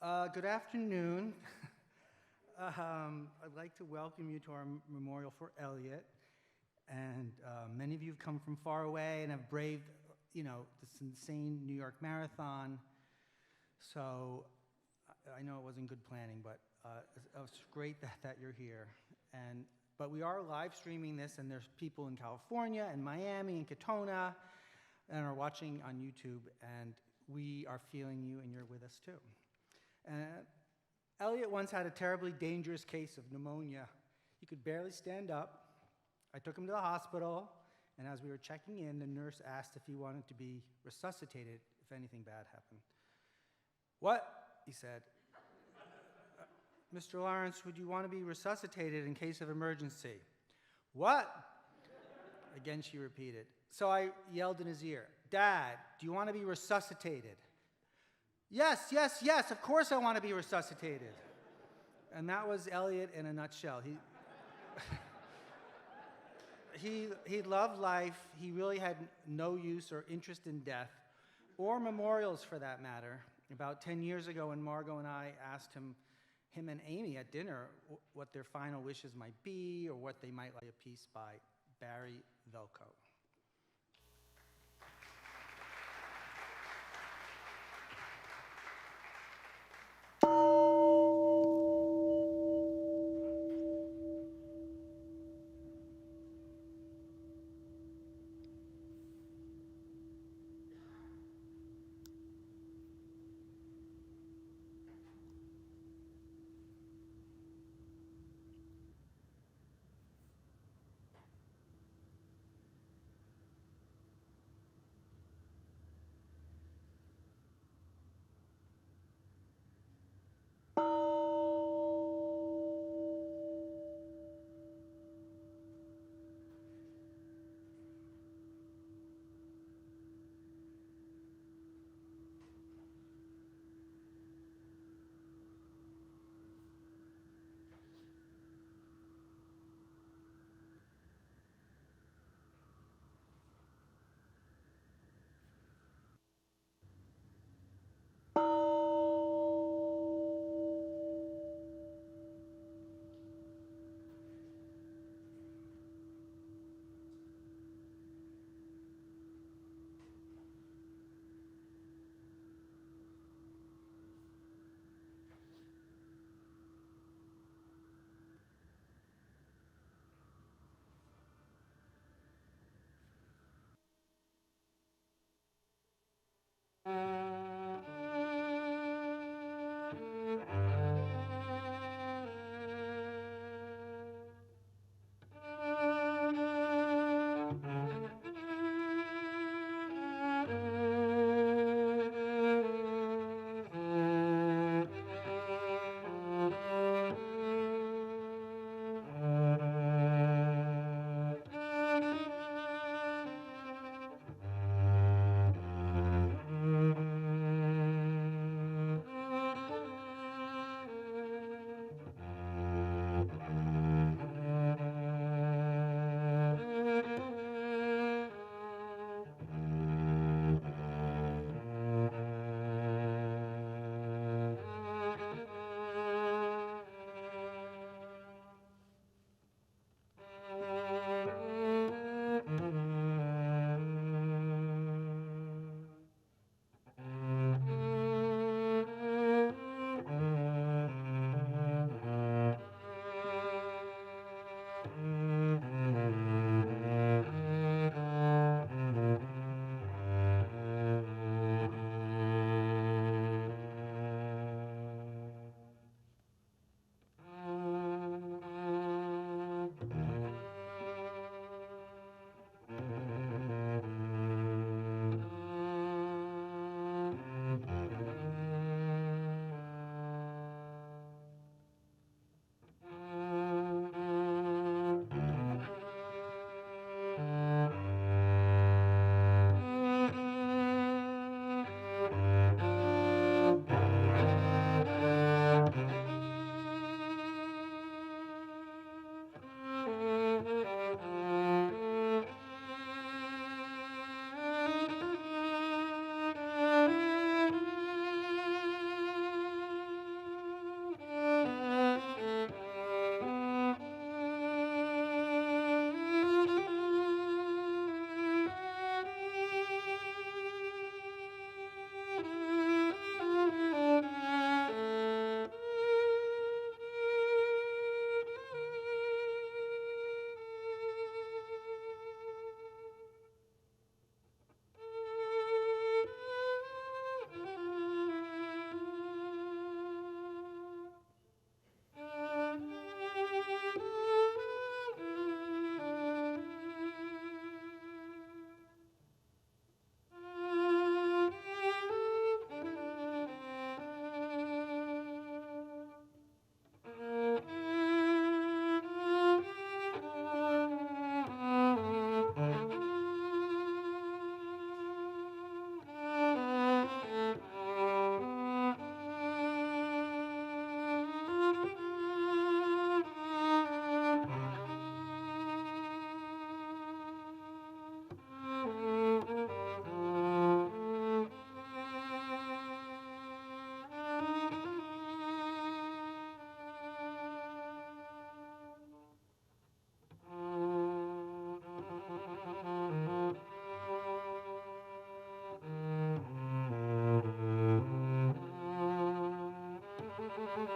Good afternoon. I'd like to welcome you to our memorial for Elliot. And many of you have come from far away and have braved, this insane New York marathon. So I know it wasn't good planning, but it's great that you're here. But we are live streaming this, and there's people in California and Miami and Katona and are watching on YouTube, and we are feeling you, and you're with us too. Elliot once had a terribly dangerous case of pneumonia. He could barely stand up. I took him to the hospital, and as we were checking in, the nurse asked if he wanted to be resuscitated if anything bad happened. "What?" he said. "Mr. Lawrence, would you want to be resuscitated in case of emergency?" "What?" Again, she repeated. So I yelled in his ear, "Dad, do you want to be resuscitated?" "Yes, yes, yes, of course I want to be resuscitated." And that was Elliot in a nutshell. He loved life. He really had no use or interest in death, or memorials for that matter. About 10 years ago, when Margot and I asked him and Amy at dinner what their final wishes might be, or what they might like, a piece by Barry Velko. You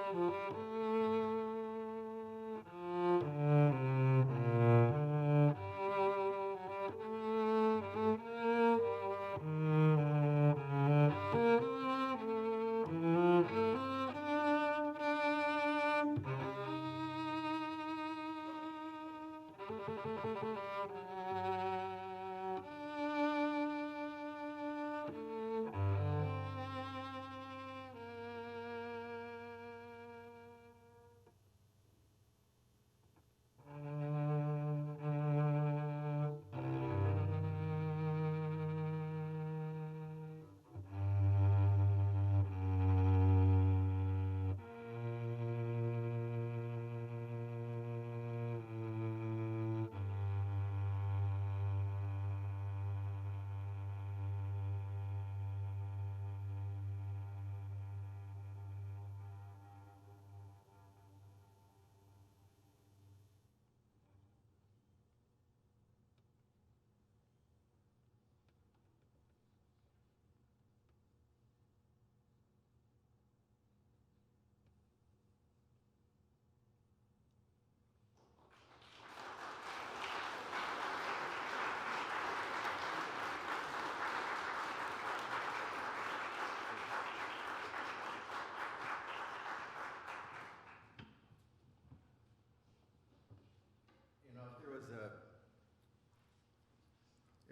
know,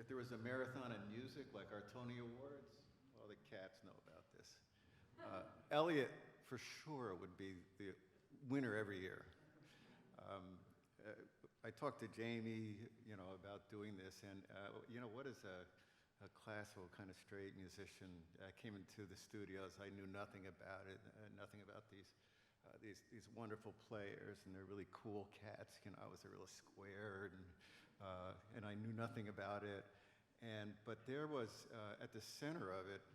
if there was a marathon in music like our Tony Awards, well, the cats know about this. Elliot, for sure, would be the winner every year. I talked to Jamie, you know, about doing this, and you know, what is a classical kind of straight musician? I came into the studios, I knew nothing about it, nothing about these wonderful players, and they're really cool cats. You know, I was a real square, and I knew nothing about it. But there was, at the center of it,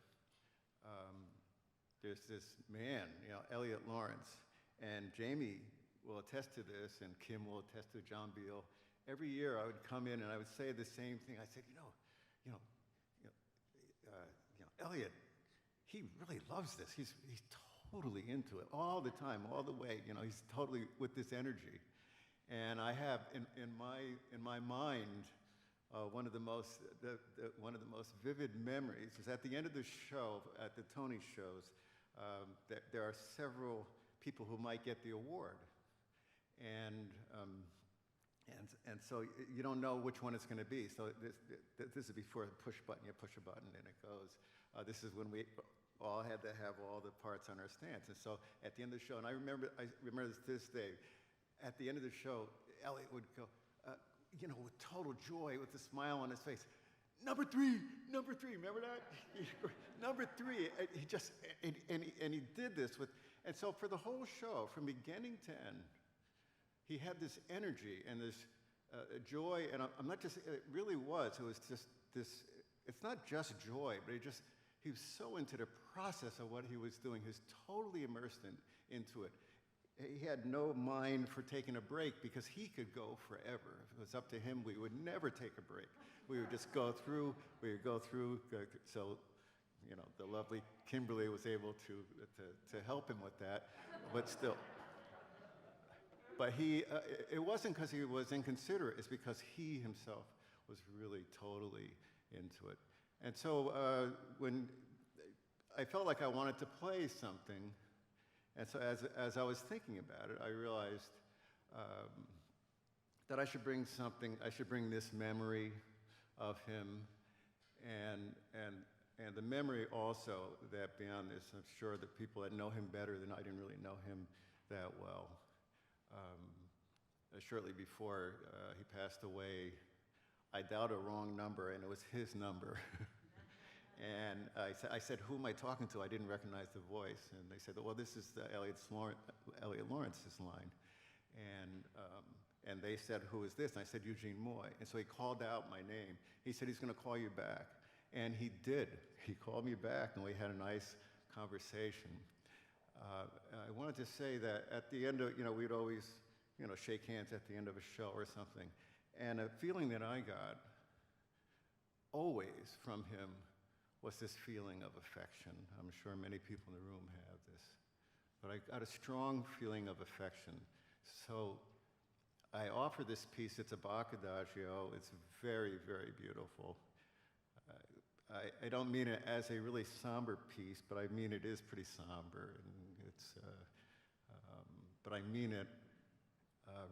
there's this man, you know, Elliot Lawrence, and Jamie will attest to this, and Kim will attest to John Beal. Every year I would come in and I would say the same thing. I said, Elliot, he really loves this. He's totally into it all the time, all the way. You know, he's totally with this energy. And I have in my mind one of the most vivid memories is at the end of the show, at the Tony shows, there are several people who might get the award, and so you don't know which one it's going to be. So this is before the push button. You push a button and it goes. This is when we all had to have all the parts on our stands. And so at the end of the show, and I remember this to this day, at the end of the show, Elliot would go, you know, with total joy, with a smile on his face, number three, remember that? Number three, and he did this with, and so for the whole show, from beginning to end, he had this energy and this joy, and I'm not just, it really was, it was just this, it's not just joy, but he was so into the process of what he was doing. He was totally immersed into it. He had no mind for taking a break because he could go forever. If it was up to him, we would never take a break. We would just go through, so, you know, the lovely Kimberly was able to help him with that, but still. But it wasn't because he was inconsiderate, it's because he himself was really totally into it. And so when I felt like I wanted to play something, and so as I was thinking about it, I realized that I should bring this memory of him, and the memory also that beyond this, I'm sure that people that know him better than I didn't really know him that well. Shortly before he passed away, I dialed a wrong number, and it was his number. And I said, who am I talking to? I didn't recognize the voice. And they said, well, this is Elliot Lawrence's line. And they said, who is this? And I said, Eugene Moy. And so he called out my name. He said he's going to call you back. And he did. He called me back, and we had a nice conversation. I wanted to say that at the end of, we'd always, shake hands at the end of a show or something. And a feeling that I got always from him was this feeling of affection. I'm sure many people in the room have this but I got a strong feeling of affection. So I offer this piece. It's a Bach Adagio. It's very, very beautiful. I don't mean it as a really somber piece, but I mean it is pretty somber, and it's. But I mean it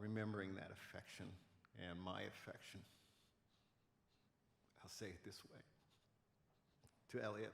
remembering that affection and my affection. I'll say it this way. To Elliot.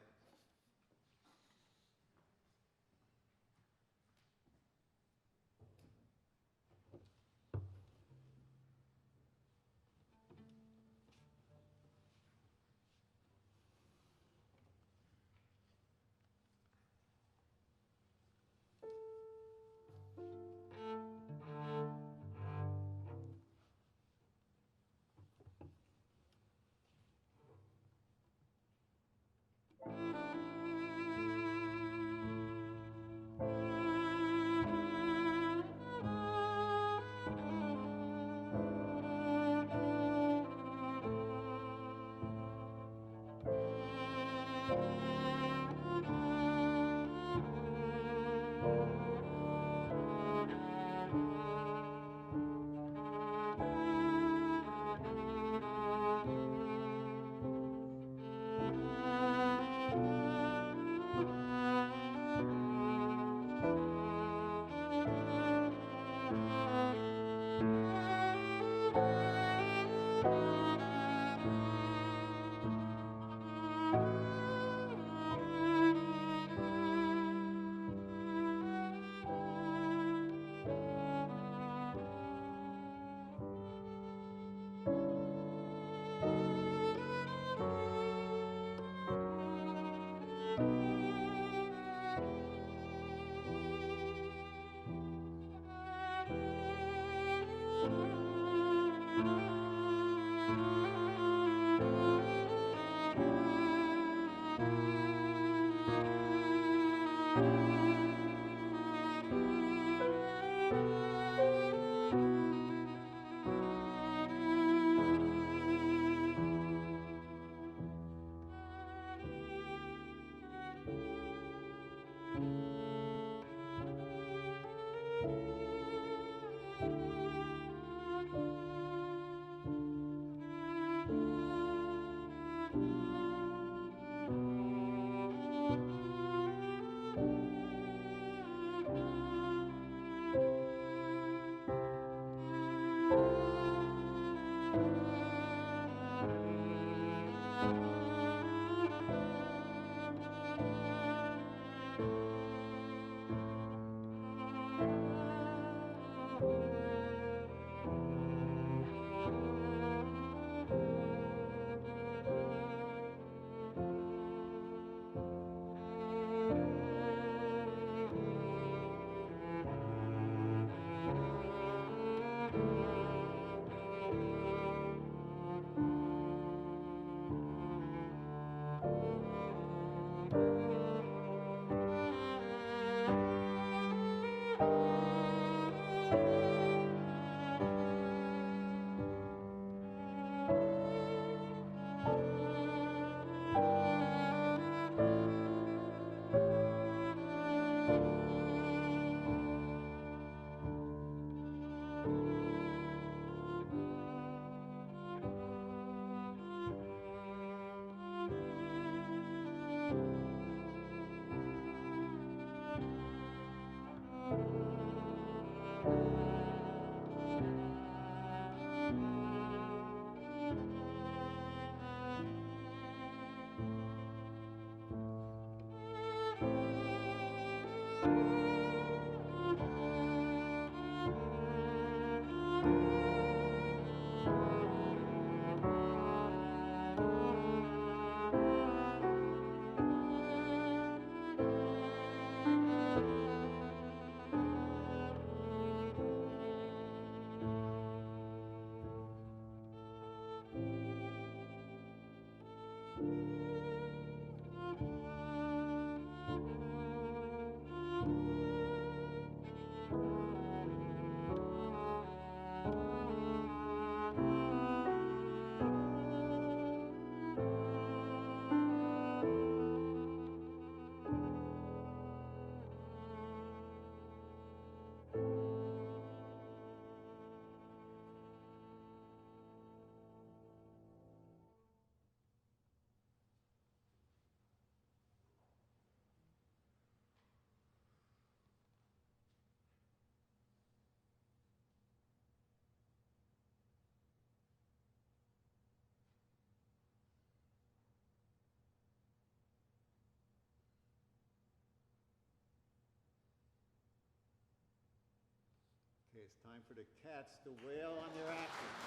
it's time for the cats to wail on their actions.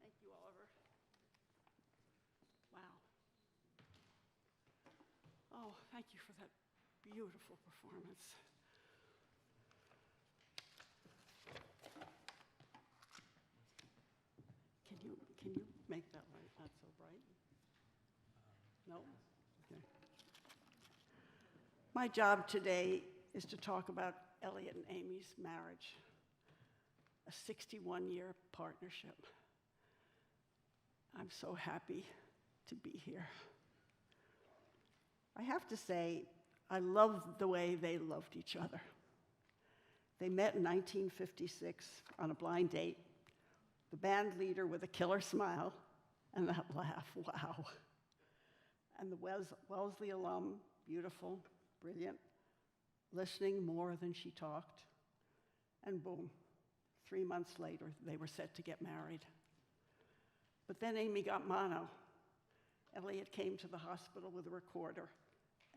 Thank you, Oliver. Wow. Oh, thank you for that beautiful performance. Can you make that light not so bright? No? Okay. My job today is to talk about Elliot and Amy's marriage, a 61-year partnership. I'm so happy to be here. I have to say, I love the way they loved each other. They met in 1956 on a blind date, the band leader with a killer smile and that laugh, wow. And the Wellesley alum, beautiful, brilliant, listening more than she talked. And boom, 3 months later, they were set to get married. But then Amy got mono. Elliot came to the hospital with a recorder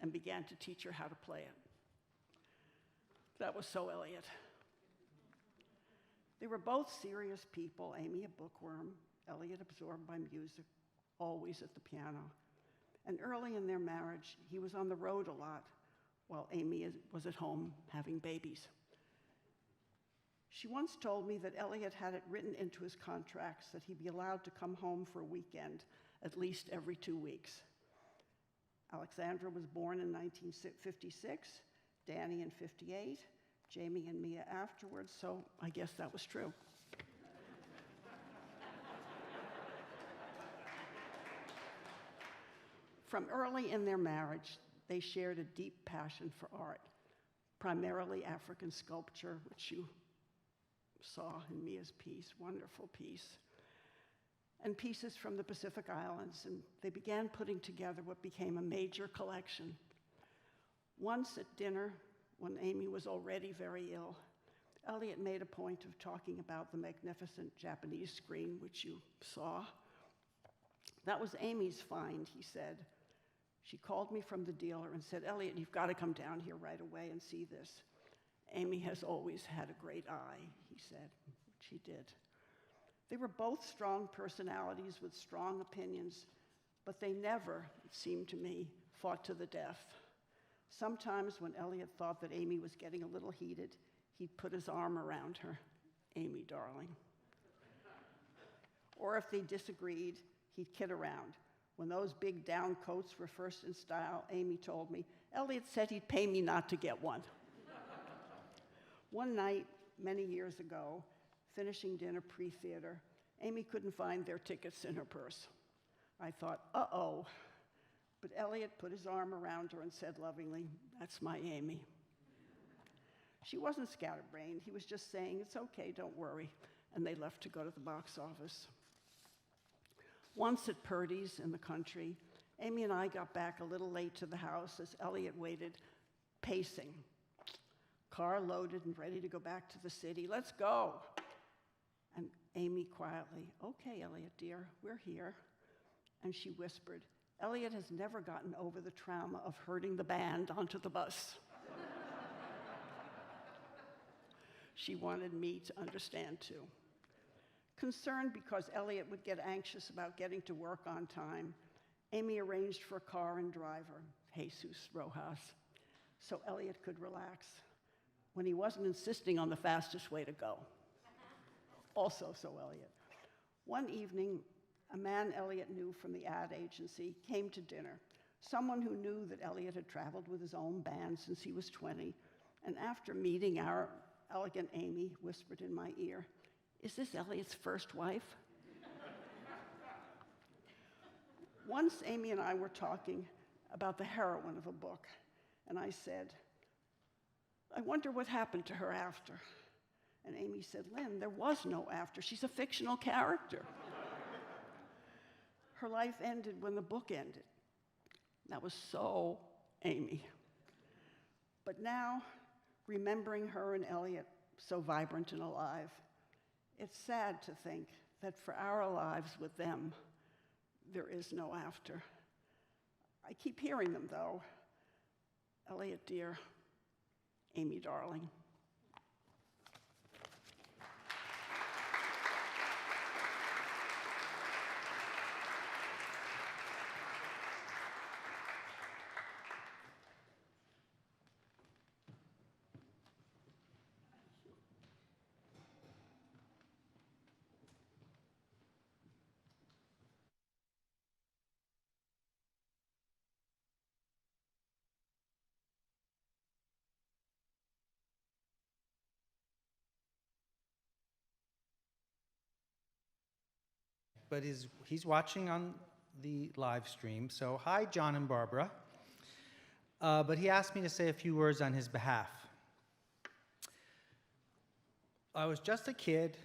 and began to teach her how to play it. That was so Elliot. They were both serious people, Amy a bookworm, Elliot absorbed by music, always at the piano. And early in their marriage, he was on the road a lot, while Amy was at home having babies. She once told me that Elliot had it written into his contracts that he'd be allowed to come home for a weekend at least every 2 weeks. Alexandra was born in 1956, Danny in 58, Jamie and Mia afterwards, so I guess that was true. From early in their marriage, they shared a deep passion for art, primarily African sculpture, which you saw in Mia's piece, wonderful piece, and pieces from the Pacific Islands, and they began putting together what became a major collection. Once at dinner, when Amy was already very ill, Elliot made a point of talking about the magnificent Japanese screen, which you saw. That was Amy's find, he said. She called me from the dealer and said, Elliot, you've got to come down here right away and see this. Amy has always had a great eye, he said, which he did. They were both strong personalities with strong opinions, but they never, it seemed to me, fought to the death. Sometimes when Elliot thought that Amy was getting a little heated, he'd put his arm around her, Amy, darling. Or if they disagreed, he'd kid around. When those big down coats were first in style, Amy told me, Elliot said he'd pay me not to get one. One night, many years ago, finishing dinner pre-theater, Amy couldn't find their tickets in her purse. I thought, uh-oh. But Elliot put his arm around her and said lovingly, that's my Amy. She wasn't scatterbrained. He was just saying, it's okay, don't worry. And they left to go to the box office. Once at Purdy's in the country, Amy and I got back a little late to the house as Elliot waited, pacing. Car loaded and ready to go back to the city. Let's go. And Amy quietly, okay, Elliot, dear, we're here. And she whispered, Elliot has never gotten over the trauma of herding the band onto the bus. She wanted me to understand too. Concerned because Elliot would get anxious about getting to work on time, Amy arranged for a car and driver, Jesus Rojas, so Elliot could relax when he wasn't insisting on the fastest way to go. Also so Elliot. One evening, a man Elliot knew from the ad agency came to dinner, someone who knew that Elliot had traveled with his own band since he was 20, and after meeting our elegant Amy whispered in my ear, "Is this Elliot's first wife?" Once Amy and I were talking about the heroine of a book, and I said, "I wonder what happened to her after." And Amy said, "Lynn, there was no after. She's a fictional character." Her life ended when the book ended. That was so Amy. But now, remembering her and Elliot so vibrant and alive, it's sad to think that for our lives with them, there is no after. I keep hearing them, though. Elliot, dear, Amy, darling. But he's watching on the live stream. So hi, John and Barbara. But he asked me to say a few words on his behalf. I was just a kid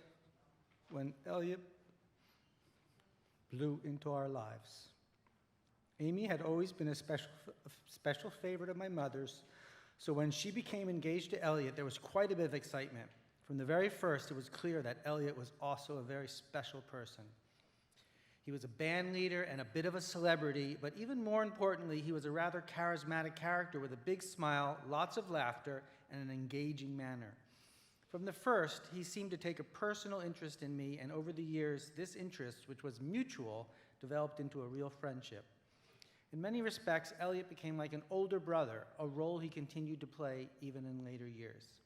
when Elliot blew into our lives. Amy had always been a special favorite of my mother's, so when she became engaged to Elliot, there was quite a bit of excitement. From the very first, it was clear that Elliot was also a very special person. He was a band leader and a bit of a celebrity, but even more importantly, he was a rather charismatic character with a big smile, lots of laughter, and an engaging manner. From the first, he seemed to take a personal interest in me, and over the years, this interest, which was mutual, developed into a real friendship. In many respects, Elliot became like an older brother, a role he continued to play even in later years.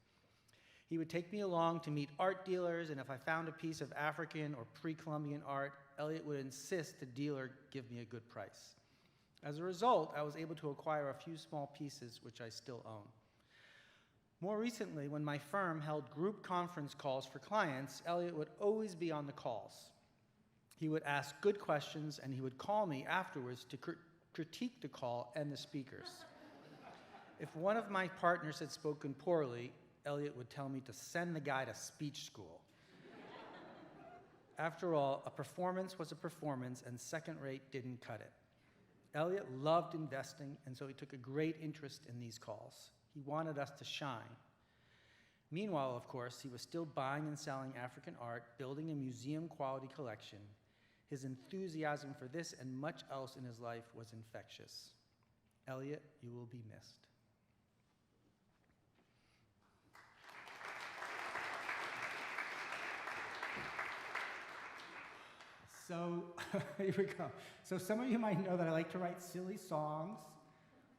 He would take me along to meet art dealers, and if I found a piece of African or pre-Columbian art, Elliot would insist the dealer give me a good price. As a result, I was able to acquire a few small pieces, which I still own. More recently, when my firm held group conference calls for clients, Elliot would always be on the calls. He would ask good questions, and he would call me afterwards to critique the call and the speakers. If one of my partners had spoken poorly, Elliot would tell me to send the guy to speech school. After all, a performance was a performance, and second rate didn't cut it. Elliot loved investing, and so he took a great interest in these calls. He wanted us to shine. Meanwhile, of course, he was still buying and selling African art, building a museum-quality collection. His enthusiasm for this and much else in his life was infectious. Elliot, you will be missed. So, here we go. So some of you might know that I like to write silly songs.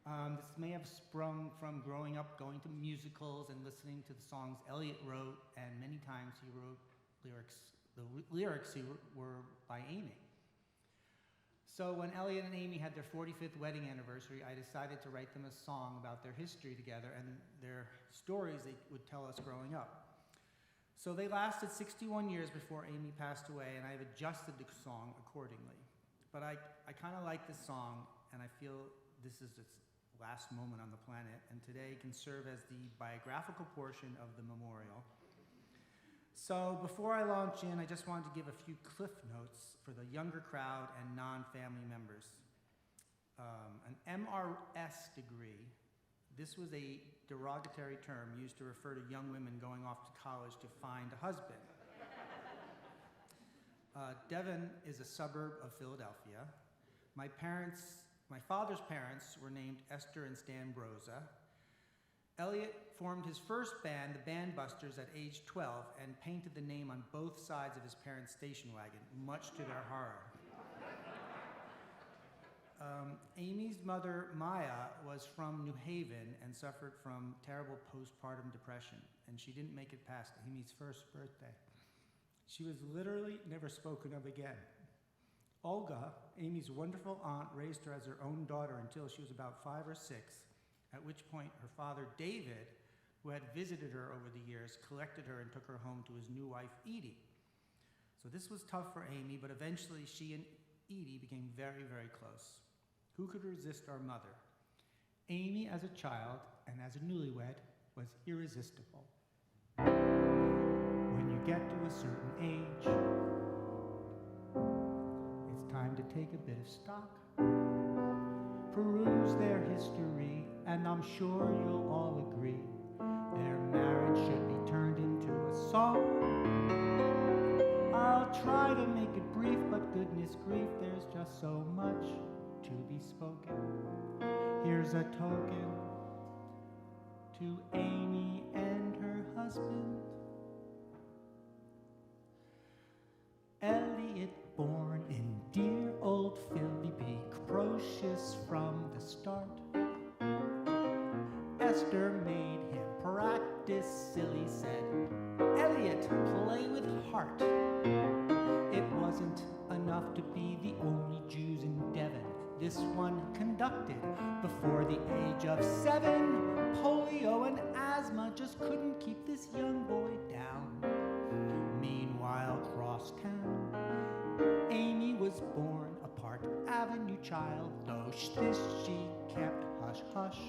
This may have sprung from growing up going to musicals and listening to the songs Elliot wrote, and many times he wrote lyrics. The lyrics were by Amy. So when Elliot and Amy had their 45th wedding anniversary, I decided to write them a song about their history together and their stories they would tell us growing up. So they lasted 61 years before Amy passed away, and I've adjusted the song accordingly. But I kind of like this song, and I feel this is its last moment on the planet, and today can serve as the biographical portion of the memorial. So before I launch in, I just wanted to give a few cliff notes for the younger crowd and non-family members. An MRS degree. This was a derogatory term used to refer to young women going off to college to find a husband. Devon is a suburb of Philadelphia. My father's parents were named Esther and Stan Broza. Elliot formed his first band, the Bandbusters, at age 12 and painted the name on both sides of his parents' station wagon, much to their horror. Amy's mother, Maya, was from New Haven and suffered from terrible postpartum depression, and she didn't make it past Amy's first birthday. She was literally never spoken of again. Olga, Amy's wonderful aunt, raised her as her own daughter until she was about 5 or 6, at which point her father, David, who had visited her over the years, collected her and took her home to his new wife, Edie. So this was tough for Amy, but eventually she and Edie became very, very close. Who could resist our mother? Amy, as a child and as a newlywed, was irresistible. When you get to a certain age, it's time to take a bit of stock. Peruse their history, and I'm sure you'll all agree their marriage should be turned into a song. I'll try to make it brief, but goodness grief, there's just so much to be spoken. Here's a token to Amy and her husband. Elliot, born in dear old Philly, be precocious from the start. Esther made him practice silly, said, Elliot, play with heart. It wasn't enough to be the only Jews in Devon. This one conducted before the age of 7. Polio and asthma just couldn't keep this young boy down. Meanwhile, cross town, Amy was born a Park Avenue child, though this she kept hush-hush.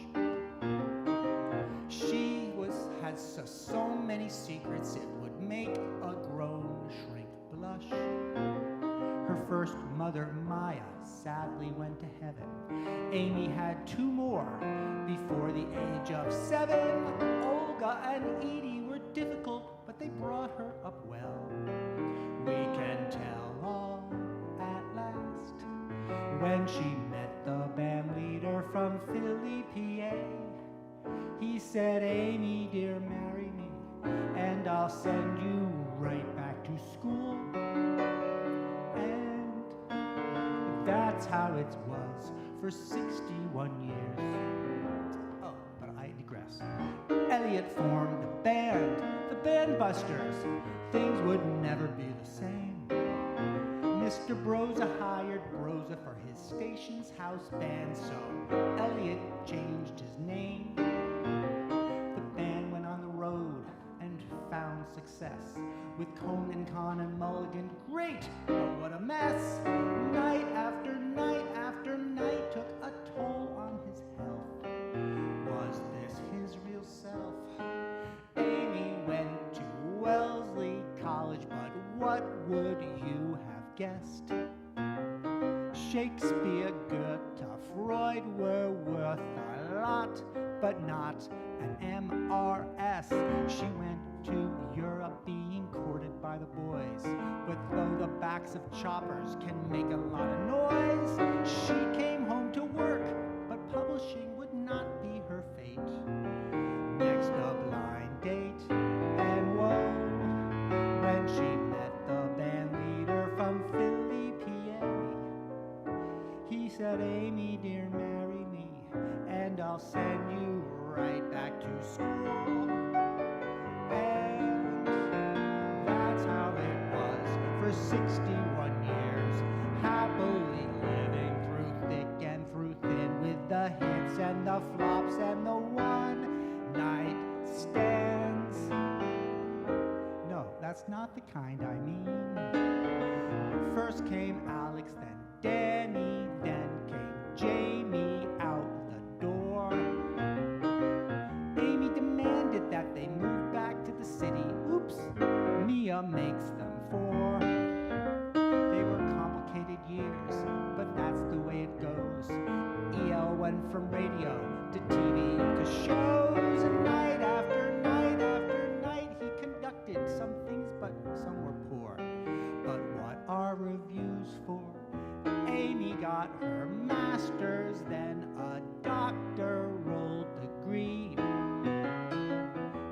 She had so many secrets it would make a grown shrink blush. Her first mother, Maya, sadly went to heaven. Amy had 2 more before the age of 7. Olga and Edie were difficult, but they brought her up well. We can tell all at last when she met the band leader from Philly, PA. He said, Amy, dear, marry me, and I'll send you right back to school. And that's how it was for 61 years. Oh, but I digress. Elliot formed a band, the Bandbusters. Things would never be the same. Mr. Broza hired Broza for his station's house band, so Elliot changed his name. The band went on the road and found success with Conan, Kahn, and Mulligan. Great, but what a mess! Night after night after night took a toll on his health. Was this his real self? Amy went to Wellesley College, but what would you have guessed? Shakespeare, Goethe, Freud were worth a lot, but not an MRS. She went to Europe being courted by the boys, but though the backs of choppers can make a lot of noise, she came home to work, but publishing would not be her fate. Next a blind date, and whoa, when she met the band leader from Philly, PA. He said, Amy, dear, marry me, and I'll send you right back to school. And that's how it was for 61 years, happily living through thick and through thin, with the hits and the flops and the one-night stands. No, that's not the kind I mean. First came Alex, then Danny, then came Jamie out the door. Amy demanded that they move back to the city. Oops, Mia makes them 4. They were complicated years, but that's the way it goes. EL went from radio to TV to shows, and night after night after night he conducted some things, but some were poor. But what are reviews for? Amy got her master's, then a doctoral degree.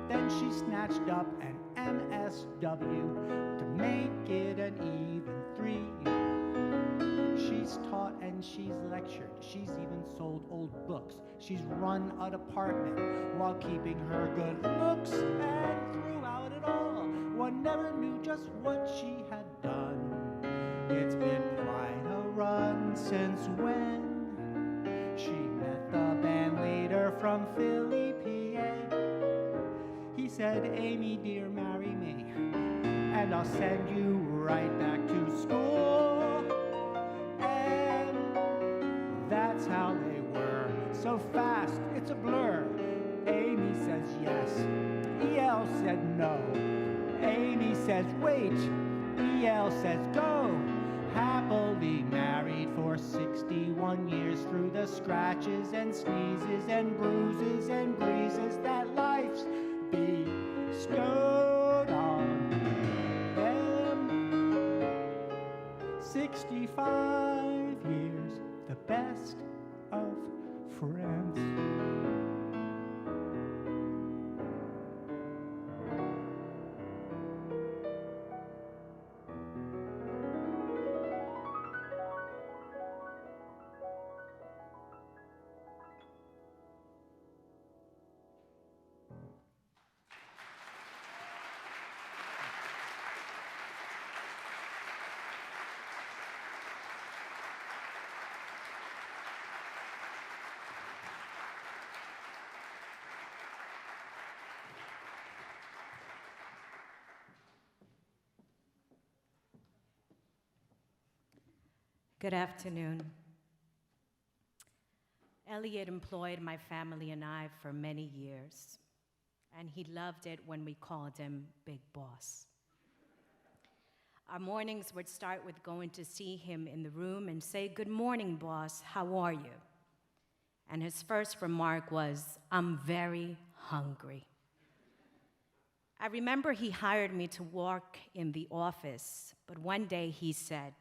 Then she snatched up an MSW to make it an even 3. She's taught and she's lectured. She's even sold old books. She's run a department while keeping her good looks. And throughout it all, one never knew just what she had done. It's been quite a run since when she met the band leader from Philly, PA. said, Amy, dear, marry me, and I'll send you right back to school. And that's how they were, so fast, it's a blur. Amy says yes, E.L. said no. Amy says wait, E.L. says go. Happily married for 61 years through the scratches and sneezes and bruises and breezes that life's bestowed on them. 65 years, the best of friends. Good afternoon. Elliot employed my family and I for many years, and he loved it when we called him Big Boss. Our mornings would start with going to see him in the room and say, "Good morning, boss, how are you?" And his first remark was, "I'm very hungry." I remember he hired me to work in the office, but one day he said,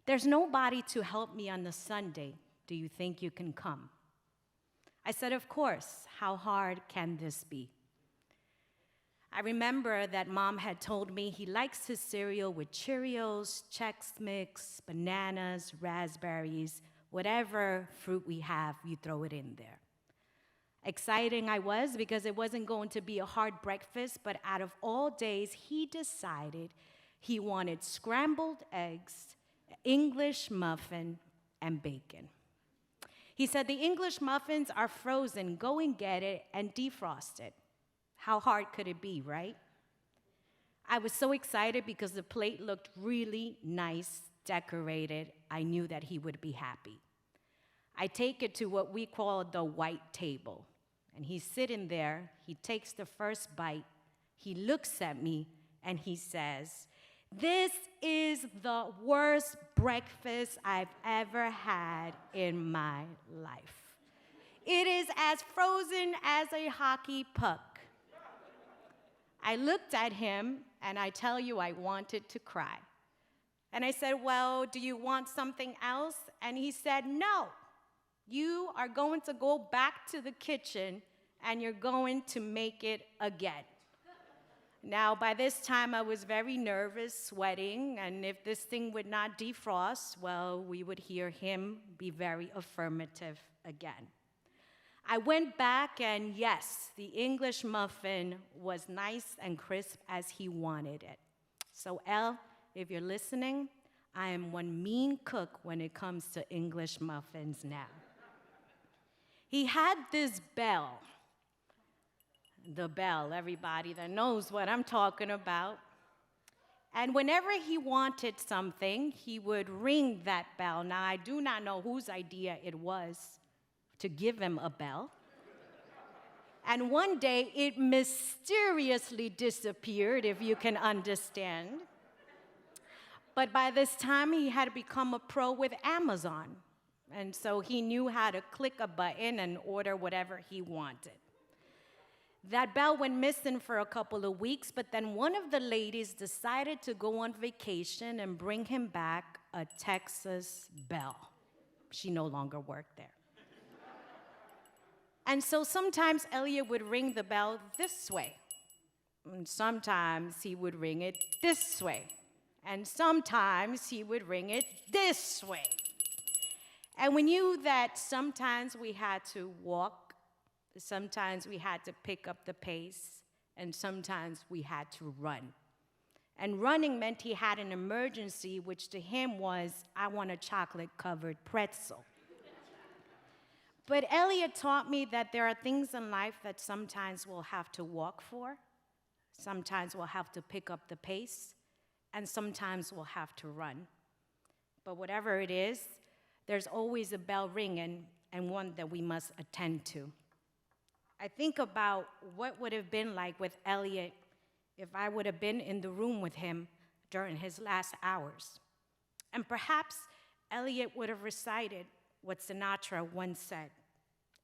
"There's nobody to help me on the Sunday. Do you think you can come?" I said, "Of course. How hard can this be?" I remember that Mom had told me he likes his cereal with Cheerios, Chex Mix, bananas, raspberries, whatever fruit we have, you throw it in there. Exciting I was because it wasn't going to be a hard breakfast, but out of all days, he decided he wanted scrambled eggs, English muffin, and bacon. He said, "The English muffins are frozen. Go and get it and defrost it." How hard could it be, right? I was so excited because the plate looked really nice, decorated. I knew that he would be happy. I take it to what we call the white table. And he's sitting there. He takes the first bite. He looks at me and he says, "This is the worst breakfast I've ever had in my life. It is as frozen as a hockey puck." I looked at him, and I tell you, I wanted to cry. And I said, "Well, do you want something else?" And he said, "No. You are going to go back to the kitchen, and you're going to make it again." Now, by this time, I was very nervous, sweating, and if this thing would not defrost, well, we would hear him be very affirmative again. I went back, and yes, the English muffin was nice and crisp as he wanted it. So, El, if you're listening, I am one mean cook when it comes to English muffins now. He had this bell. The bell, everybody that knows what I'm talking about. And whenever he wanted something, he would ring that bell. Now, I do not know whose idea it was to give him a bell. And one day, it mysteriously disappeared, if you can understand. But by this time, he had become a pro with Amazon. And so he knew how to click a button and order whatever he wanted. That bell went missing for a couple of weeks, but then one of the ladies decided to go on vacation and bring him back a Texas bell. She no longer worked there. And so sometimes Elliot would ring the bell this way. And sometimes he would ring it this way. And sometimes he would ring it this way. And we knew that sometimes we had to walk, sometimes we had to pick up the pace, and sometimes we had to run. And running meant he had an emergency, which to him was, "I want a chocolate-covered pretzel." But Elliot taught me that there are things in life that sometimes we'll have to walk for, sometimes we'll have to pick up the pace, and sometimes we'll have to run. But whatever it is, there's always a bell ringing and one that we must attend to. I think about what would have been like with Elliot if I would have been in the room with him during his last hours. And perhaps Elliot would have recited what Sinatra once said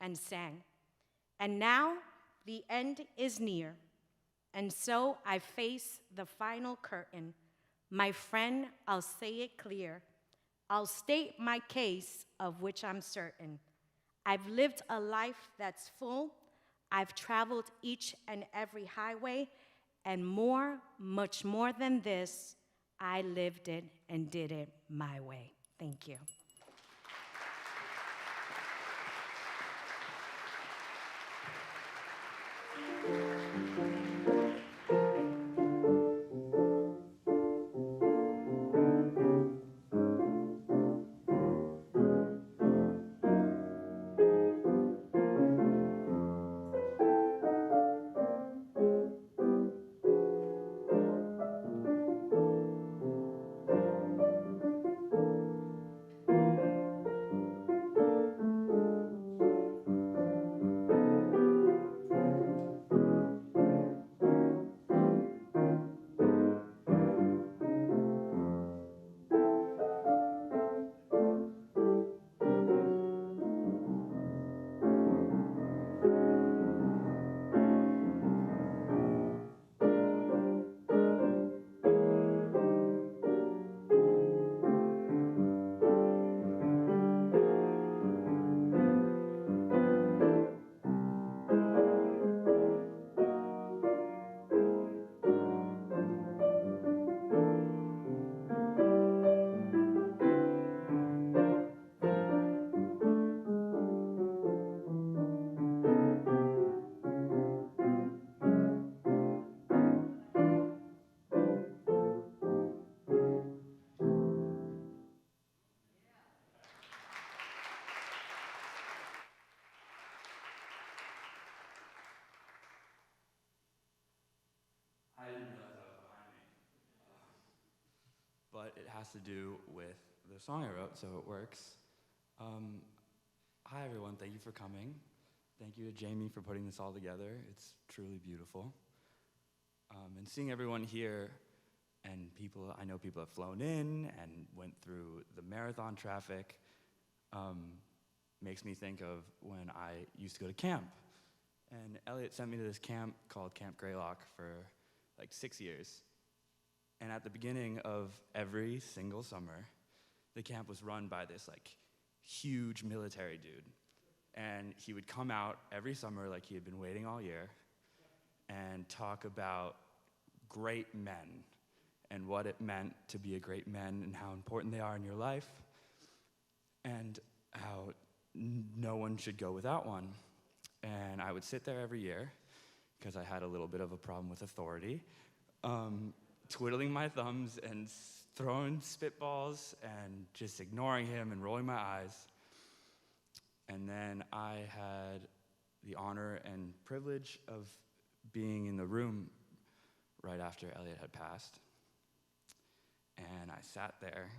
and sang. And now the end is near, and so I face the final curtain. My friend, I'll say it clear. I'll state my case, of which I'm certain. I've lived a life that's full. I've traveled each and every highway, and more, much more than this, I lived it and did it my way. Thank you. I didn't realize that was behind me. But it has to do with the song I wrote, so it works. Hi, everyone. Thank you for coming. Thank you to Jamie for putting this all together. It's truly beautiful. And seeing everyone here, and I know people have flown in and went through the marathon traffic, makes me think of when I used to go to camp. And Elliot sent me to this camp called Camp Greylock for like 6 years. And at the beginning of every single summer, the camp was run by this like huge military dude. And he would come out every summer like he had been waiting all year and talk about great men and what it meant to be a great man and how important they are in your life and how no one should go without one. And I would sit there every year because I had a little bit of a problem with authority, twiddling my thumbs and throwing spitballs and just ignoring him and rolling my eyes. And then I had the honor and privilege of being in the room right after Elliot had passed. And I sat there,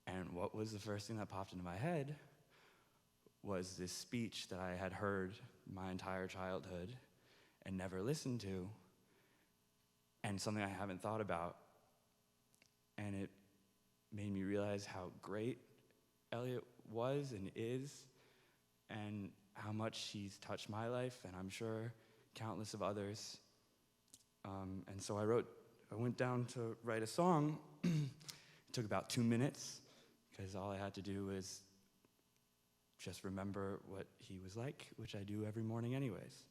and what was the first thing that popped into my head was this speech that I had heard my entire childhood and never listened to, and something I haven't thought about. And it made me realize how great Elliot was and is, and how much he's touched my life, and I'm sure countless of others. And so I went down to write a song. It took about 2 minutes, because all I had to do was just remember what he was like, which I do every morning anyways.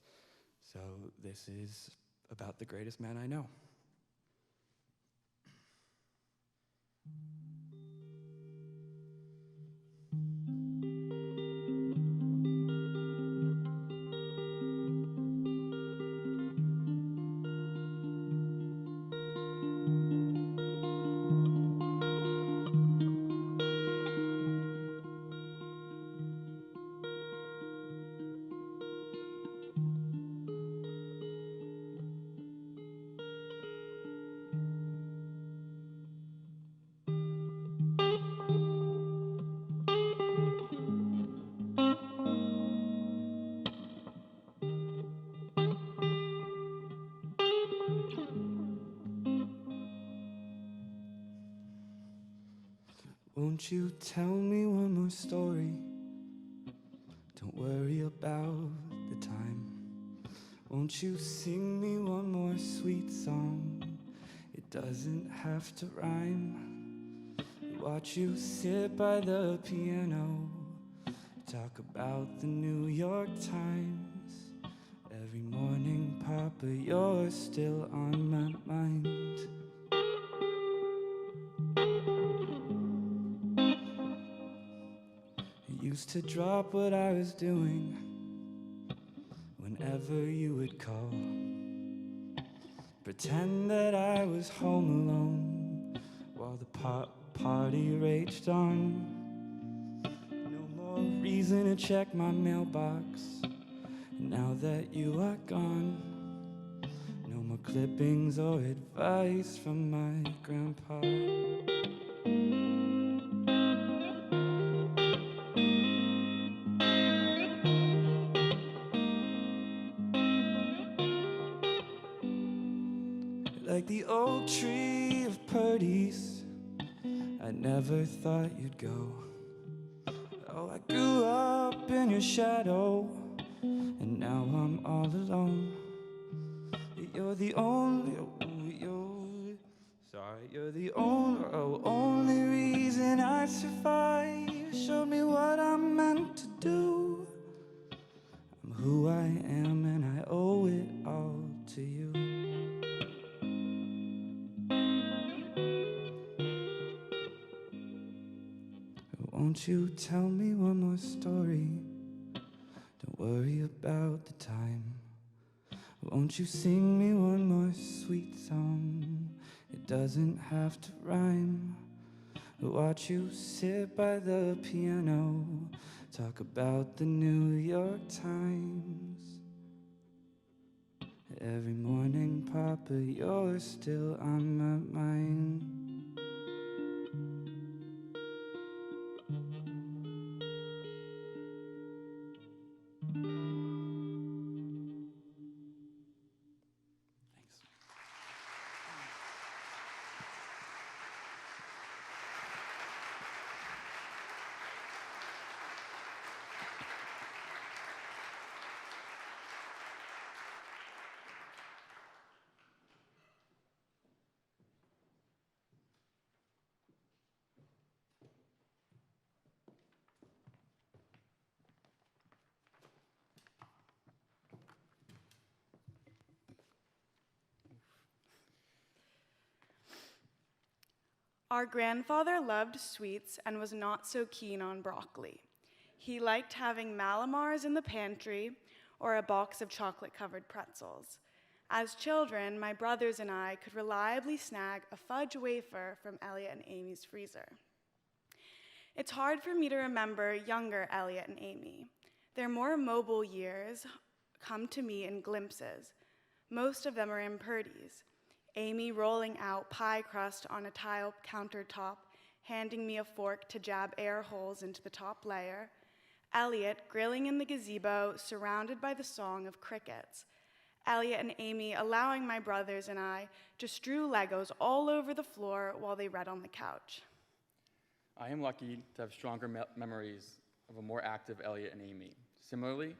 So this is about the greatest man I know. Won't you tell me one more story? Don't worry about the time. Won't you sing me one more sweet song? It doesn't have to rhyme. Watch you sit by the piano, talk about the New York Times. Every morning, Papa, you're still on my mind. I used to drop what I was doing whenever you would call. Pretend that I was home alone while the party raged on. No more reason to check my mailbox now that you are gone. No more clippings or advice from my grandpa. Like the oak tree of Purdy's, I never thought you'd go. Oh, I grew up in your shadow, and now I'm all alone. You're the only, you're the only reason I survive. You showed me what I'm meant to do. I'm who I am, and I owe it all to you. Won't you tell me one more story? Don't worry about the time. Won't you sing me one more sweet song? It doesn't have to rhyme. Watch you sit by the piano, talk about the New York Times. Every morning, Papa, you're still on my mind. Our grandfather loved sweets and was not so keen on broccoli. He liked having Malamars in the pantry or a box of chocolate-covered pretzels. As children, my brothers and I could reliably snag a fudge wafer from Elliot and Amy's freezer. It's hard for me to remember younger Elliot and Amy. Their more mobile years come to me in glimpses. Most of them are in Purdy's. Amy rolling out pie crust on a tile countertop, handing me a fork to jab air holes into the top layer. Elliot grilling in the gazebo, surrounded by the song of crickets. Elliot and Amy allowing my brothers and I to strew Legos all over the floor while they read on the couch. I am lucky to have stronger memories of a more active Elliot and Amy. Similarly,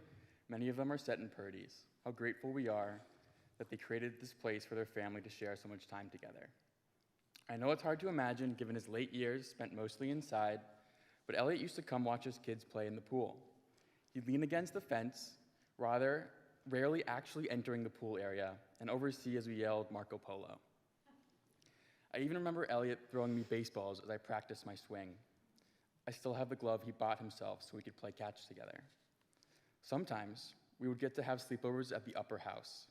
many of them are set in Purdy's. How grateful we are that they created this place for their family to share so much time together. I know it's hard to imagine given his late years spent mostly inside, but Elliot used to come watch his kids play in the pool. He'd lean against the fence, rarely actually entering the pool area, and oversee as we yelled Marco Polo. I even remember Elliot throwing me baseballs as I practiced my swing. I still have the glove he bought himself so we could play catch together. Sometimes we would get to have sleepovers at the upper house.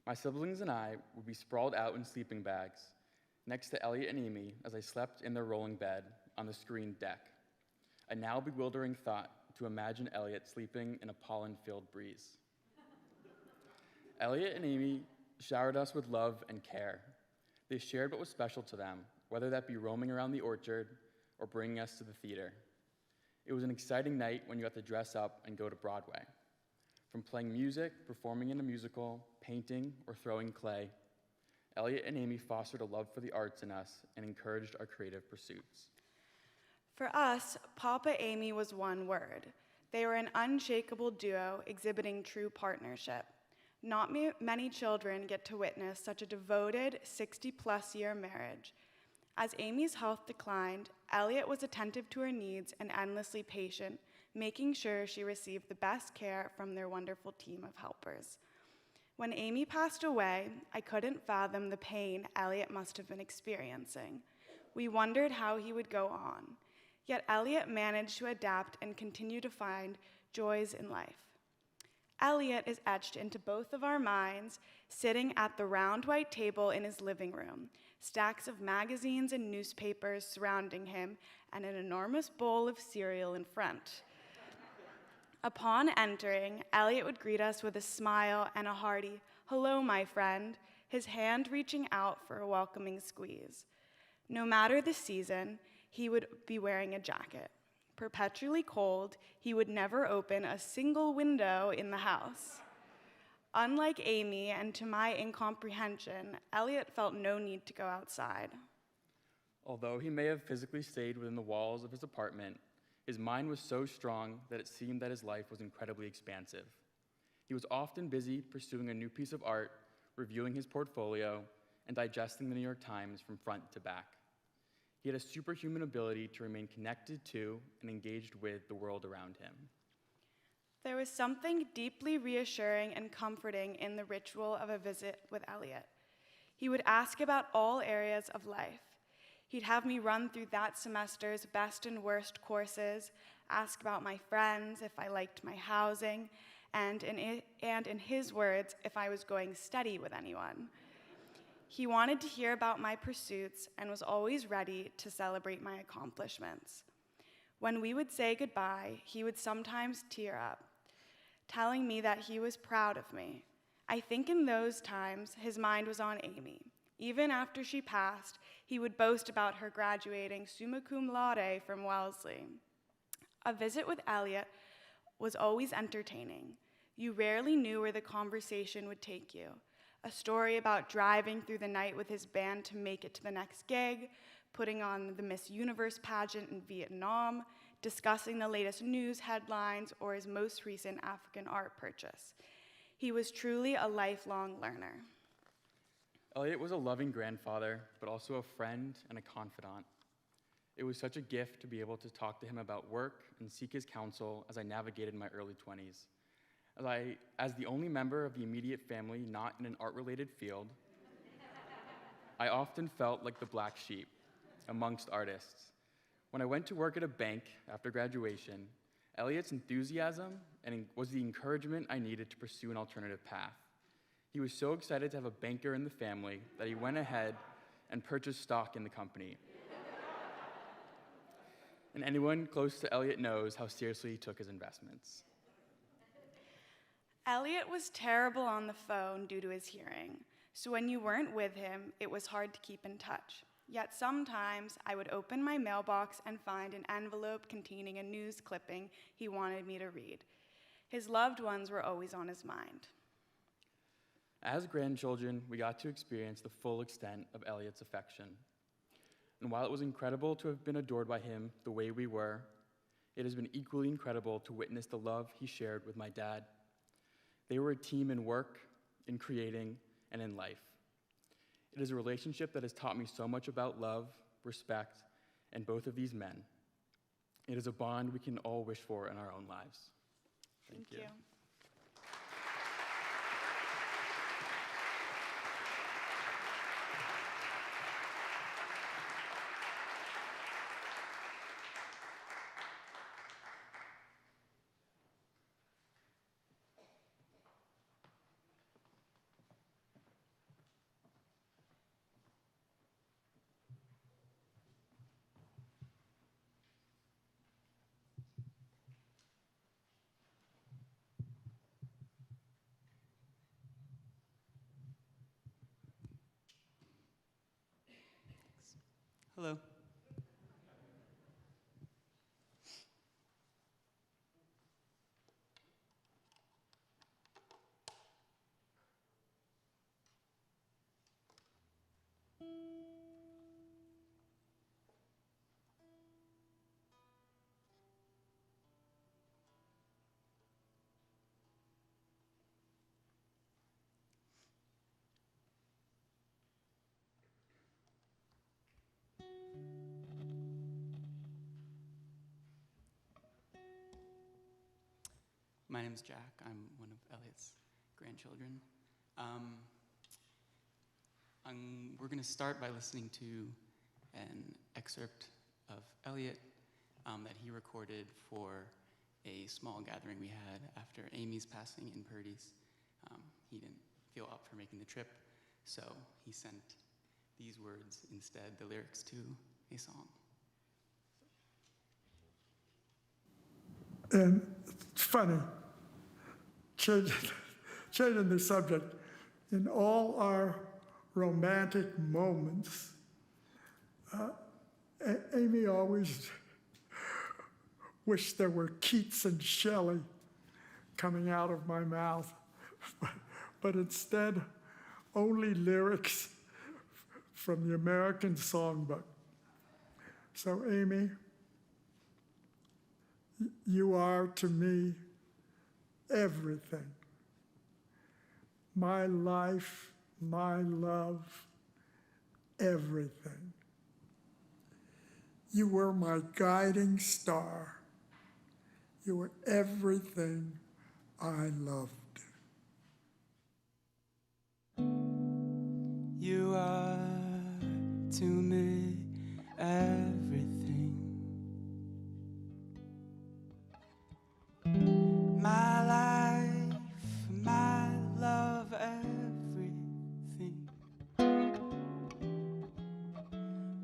My siblings and I would be sprawled out in sleeping bags next to Elliot and Amy as I slept in their rolling bed on the screened deck. A now bewildering thought to imagine Elliot sleeping in a pollen-filled breeze. Elliot and Amy showered us with love and care. They shared what was special to them, whether that be roaming around the orchard or bringing us to the theater. It was an exciting night when you got to dress up and go to Broadway. From playing music, performing in a musical, painting, or throwing clay, Elliot and Amy fostered a love for the arts in us and encouraged our creative pursuits. For us, Papa Amy was one word. They were an unshakable duo exhibiting true partnership. Not many children get to witness such a devoted 60-plus year marriage. As Amy's health declined, Elliot was attentive to her needs and endlessly patient, making sure she received the best care from their wonderful team of helpers. When Amy passed away, I couldn't fathom the pain Elliot must have been experiencing. We wondered how he would go on. Yet Elliot managed to adapt and continue to find joys in life. Elliot is etched into both of our minds, sitting at the round white table in his living room, stacks of magazines and newspapers surrounding him, and an enormous bowl of cereal in front. Upon entering, Elliot would greet us with a smile and a hearty, "Hello, my friend," his hand reaching out for a welcoming squeeze. No matter the season, he would be wearing a jacket. Perpetually cold, he would never open a single window in the house. Unlike Amy, and to my incomprehension, Elliot felt no need to go outside. Although he may have physically stayed within the walls of his apartment, his mind was so strong that it seemed that his life was incredibly expansive. He was often busy pursuing a new piece of art, reviewing his portfolio, and digesting the New York Times from front to back. He had a superhuman ability to remain connected to and engaged with the world around him. There was something deeply reassuring and comforting in the ritual of a visit with Elliot. He would ask about all areas of life. He'd have me run through that semester's best and worst courses, ask about my friends, if I liked my housing, and in his words, if I was going steady with anyone. He wanted to hear about my pursuits and was always ready to celebrate my accomplishments. When we would say goodbye, he would sometimes tear up, telling me that he was proud of me. I think in those times, his mind was on Amy. Even after she passed, he would boast about her graduating summa cum laude from Wellesley. A visit with Elliot was always entertaining. You rarely knew where the conversation would take you. A story about driving through the night with his band to make it to the next gig, putting on the Miss Universe pageant in Vietnam, discussing the latest news headlines, or his most recent African art purchase. He was truly a lifelong learner. Elliot was a loving grandfather, but also a friend and a confidant. It was such a gift to be able to talk to him about work and seek his counsel as I navigated my early 20s. As the only member of the immediate family not in an art-related field, I often felt like the black sheep amongst artists. When I went to work at a bank after graduation, Elliot's enthusiasm was the encouragement I needed to pursue an alternative path. He was so excited to have a banker in the family that he went ahead and purchased stock in the company. And anyone close to Elliot knows how seriously he took his investments. Elliot was terrible on the phone due to his hearing, so when you weren't with him, it was hard to keep in touch. Yet sometimes I would open my mailbox and find an envelope containing a news clipping he wanted me to read. His loved ones were always on his mind. As grandchildren, we got to experience the full extent of Elliot's affection. And while it was incredible to have been adored by him the way we were, it has been equally incredible to witness the love he shared with my dad. They were a team in work, in creating, and in life. It is a relationship that has taught me so much about love, respect, and both of these men. It is a bond we can all wish for in our own lives. Thank you. Hello. My name's Jack. I'm one of Elliot's grandchildren. We're going to start by listening to an excerpt of Elliot that he recorded for a small gathering we had after Amy's passing in Purdy's. He didn't feel up for making the trip, so he sent these words instead, the lyrics to a song. And it's funny, changing the subject, in all our romantic moments, Amy always wished there were Keats and Shelley coming out of my mouth, but instead, only lyrics from the American songbook. So Amy, you are to me everything. My life, my love, everything. You were my guiding star. You were everything I loved. You are to me everything. My life, my love, everything.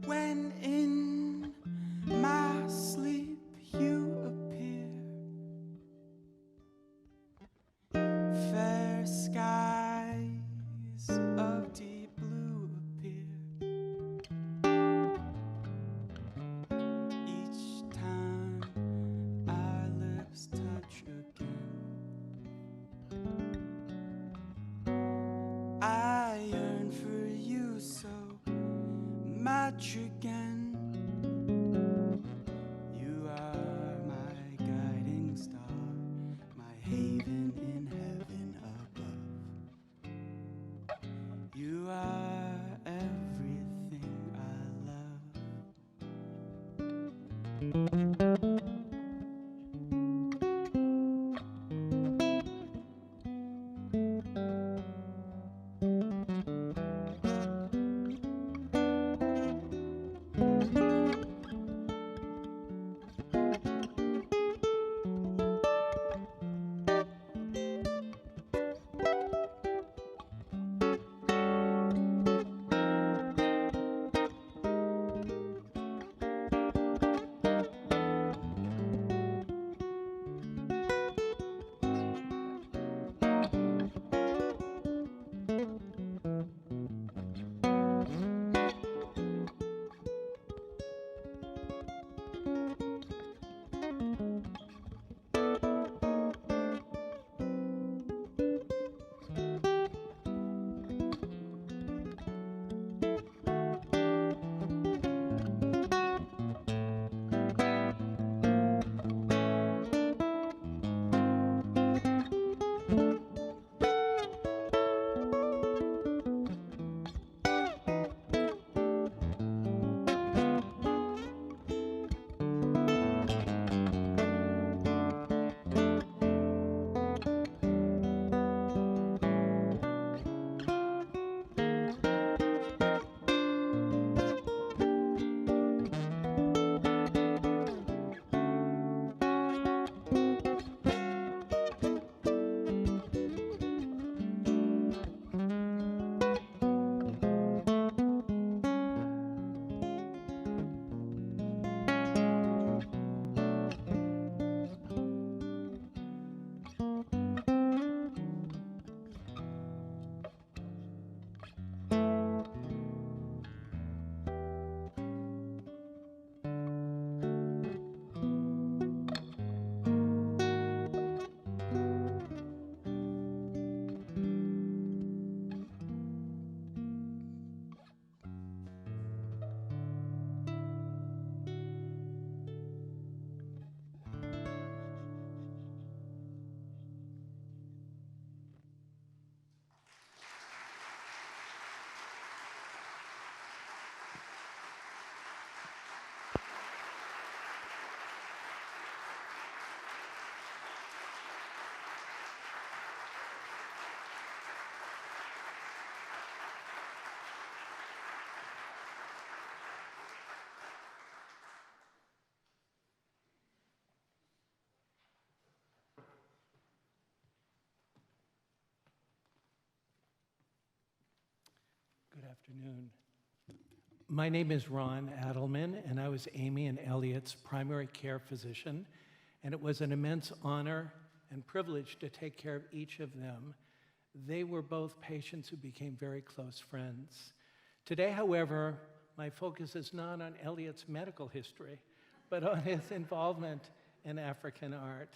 When in my sleep you appear, fair skies of deep blue appear. Each time our lips touch again, I yearn for you so much again. You are my guiding star, my haven in heaven above. You are everything I love. afternoon. My name is Ron Adelman, and I was Amy and Elliot's primary care physician, and it was an immense honor and privilege to take care of each of them. They were both patients who became very close friends. Today, however, my focus is not on Elliot's medical history, but on his involvement in African art.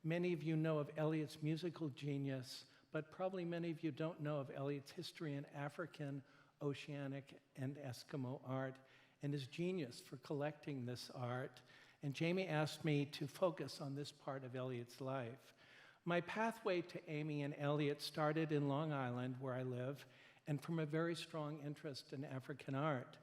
Many of you know of Elliot's musical genius, but probably many of you don't know of Elliot's history in African, Oceanic, and Eskimo art, and his genius for collecting this art. And Jamie asked me to focus on this part of Elliot's life. My pathway to Amy and Elliot started in Long Island, where I live, and from a very strong interest in African art.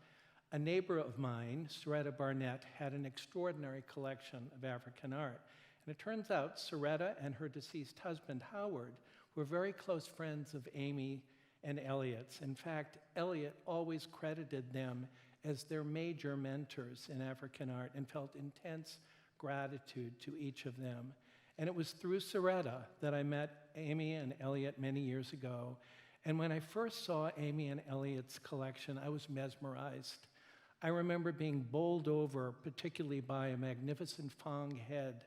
A neighbor of mine, Soretta Barnett, had an extraordinary collection of African art. And it turns out Soretta and her deceased husband, Howard, were very close friends of Amy and Elliot's. In fact, Elliot always credited them as their major mentors in African art and felt intense gratitude to each of them. And it was through Soretta that I met Amy and Elliot many years ago. And when I first saw Amy and Elliot's collection, I was mesmerized. I remember being bowled over, particularly by a magnificent Fang head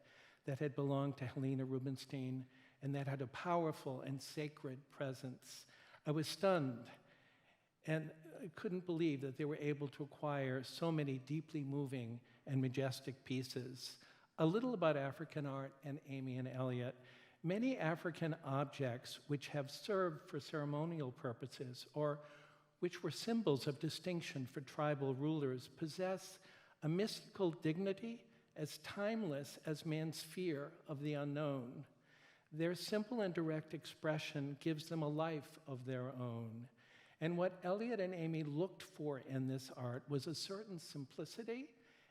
that had belonged to Helena Rubinstein and that had a powerful and sacred presence. I was stunned, and I couldn't believe that they were able to acquire so many deeply moving and majestic pieces. A little about African art and Amy and Elliot. Many African objects which have served for ceremonial purposes or which were symbols of distinction for tribal rulers possess a mystical dignity as timeless as man's fear of the unknown. Their simple and direct expression gives them a life of their own. And what Elliot and Amy looked for in this art was a certain simplicity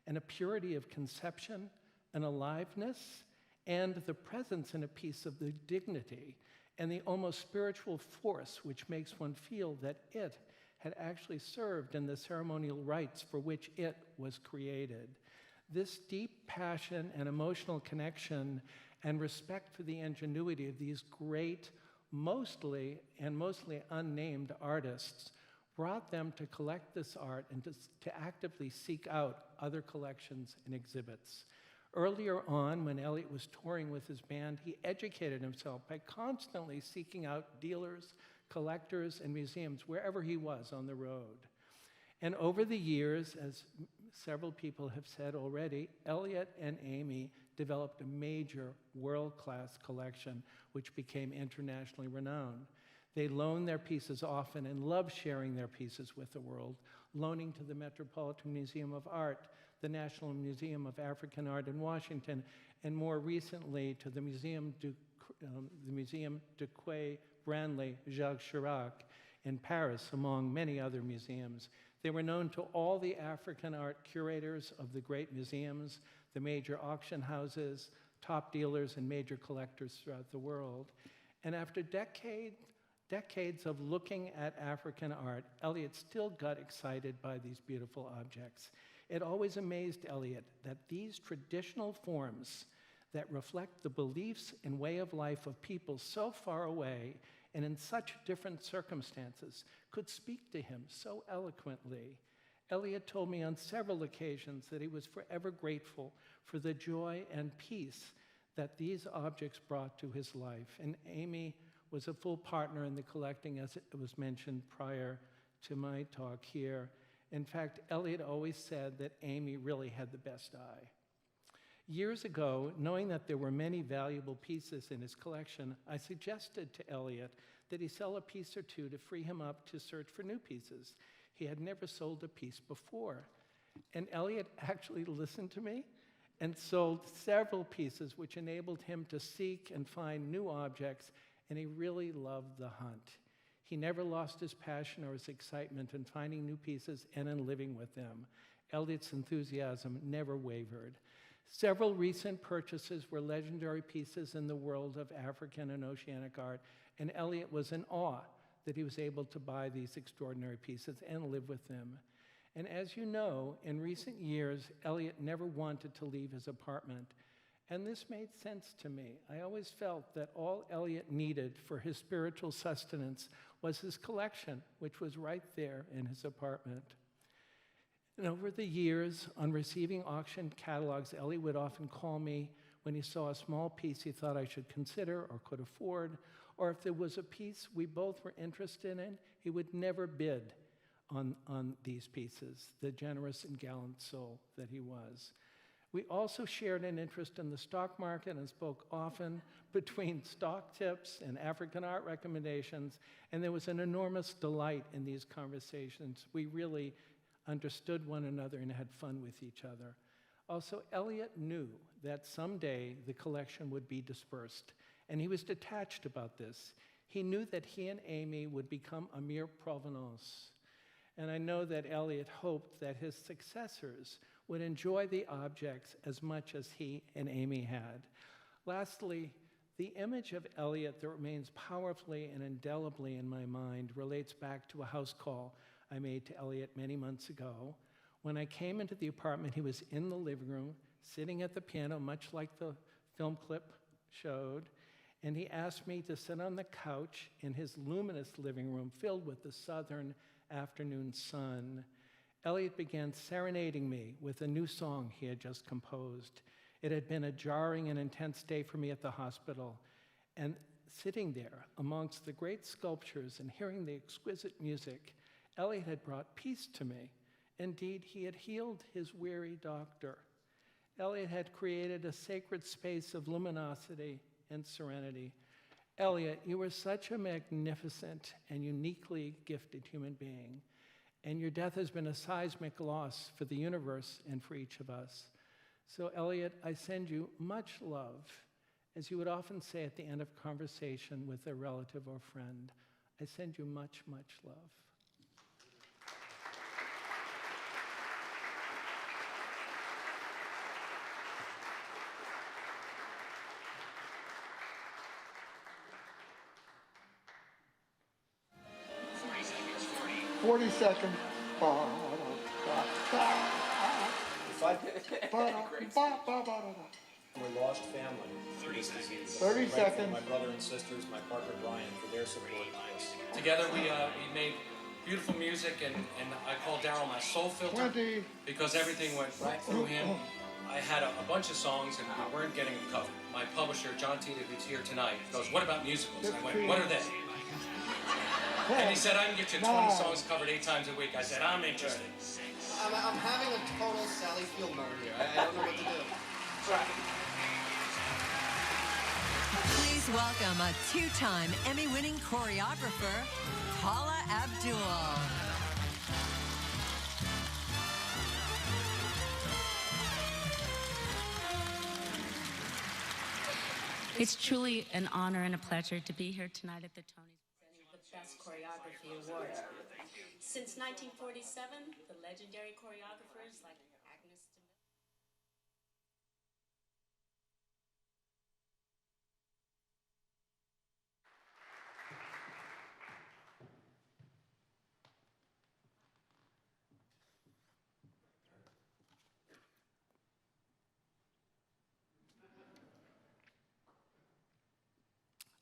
and a purity of conception, an aliveness, and the presence in a piece of the dignity and the almost spiritual force which makes one feel that it had actually served in the ceremonial rites for which it was created. This deep passion and emotional connection and respect for the ingenuity of these great, mostly unnamed artists brought them to collect this art and to actively seek out other collections and exhibits. Earlier on, when Elliot was touring with his band, he educated himself by constantly seeking out dealers, collectors, and museums wherever he was on the road. And over the years, as several people have said already, Elliot and Amy developed a major world-class collection which became internationally renowned. They loaned their pieces often and loved sharing their pieces with the world, loaning to the Metropolitan Museum of Art, the National Museum of African Art in Washington, and more recently to the Museum de Quai Branly Jacques Chirac in Paris, among many other museums. They were known to all the African art curators of the great museums, the major auction houses, top dealers, and major collectors throughout the world. And after decades of looking at African art, Elliot still got excited by these beautiful objects. It always amazed Elliot that these traditional forms that reflect the beliefs and way of life of people so far away and in such different circumstances could speak to him so eloquently. Elliot told me on several occasions that he was forever grateful for the joy and peace that these objects brought to his life. And Amy was a full partner in the collecting, as it was mentioned prior to my talk here. In fact, Elliot always said that Amy really had the best eye. Years ago, knowing that there were many valuable pieces in his collection, I suggested to Elliot that he sell a piece or two to free him up to search for new pieces. He had never sold a piece before. And Elliot actually listened to me and sold several pieces, which enabled him to seek and find new objects, and he really loved the hunt. He never lost his passion or his excitement in finding new pieces and in living with them. Elliot's enthusiasm never wavered. Several recent purchases were legendary pieces in the world of African and Oceanic art, and Elliot was in awe that he was able to buy these extraordinary pieces and live with them. And as you know, in recent years, Elliot never wanted to leave his apartment. And this made sense to me. I always felt that all Elliot needed for his spiritual sustenance was his collection, which was right there in his apartment. And over the years, on receiving auction catalogs, Elliot would often call me when he saw a small piece he thought I should consider or could afford, or if there was a piece we both were interested in, he would never bid on these pieces, the generous and gallant soul that he was. We also shared an interest in the stock market and spoke often between stock tips and African art recommendations, and there was an enormous delight in these conversations. We really understood one another and had fun with each other. Also, Elliot knew that someday the collection would be dispersed, and he was detached about this. He knew that he and Amy would become a mere provenance. And I know that Elliot hoped that his successors would enjoy the objects as much as he and Amy had. Lastly, the image of Elliot that remains powerfully and indelibly in my mind relates back to a house call I made to Elliot many months ago. When I came into the apartment, he was in the living room, sitting at the piano, much like the film clip showed, and he asked me to sit on the couch in his luminous living room filled with the southern afternoon sun. Elliot began serenading me with a new song he had just composed. It had been a jarring and intense day for me at the hospital, and sitting there amongst the great sculptures and hearing the exquisite music, Elliot had brought peace to me. Indeed, he had healed his weary doctor. Elliot had created a sacred space of luminosity and serenity. Elliot, you were such a magnificent and uniquely gifted human being, and your death has been a seismic loss for the universe and for each of us. So, Elliot, I send you much love. As you would often say at the end of a conversation with a relative or friend, I send you much, much love. Seconds. We lost family through this disease. 30 I'm grateful to seconds. My brother and sisters, my partner Brian, for their support. Together we made beautiful music, and I call Daryl my soul filter 20. because everything went right through him. I had a bunch of songs and we weren't getting them covered. My publisher, John Tita, who's here tonight, goes, "What about musicals?" And I went, "What are they?" And he said, "I can get you 20 songs covered 8 times a week." I said, "I'm interested." I'm having a total Sally Field moment here. I don't know what to do. Please welcome a 2-time Emmy-winning choreographer, Paula Abdul. It's truly an honor and a pleasure to be here tonight at the Tonys. The Best Choreography Award. Since 1947, the legendary choreographers like Agnes de Mille.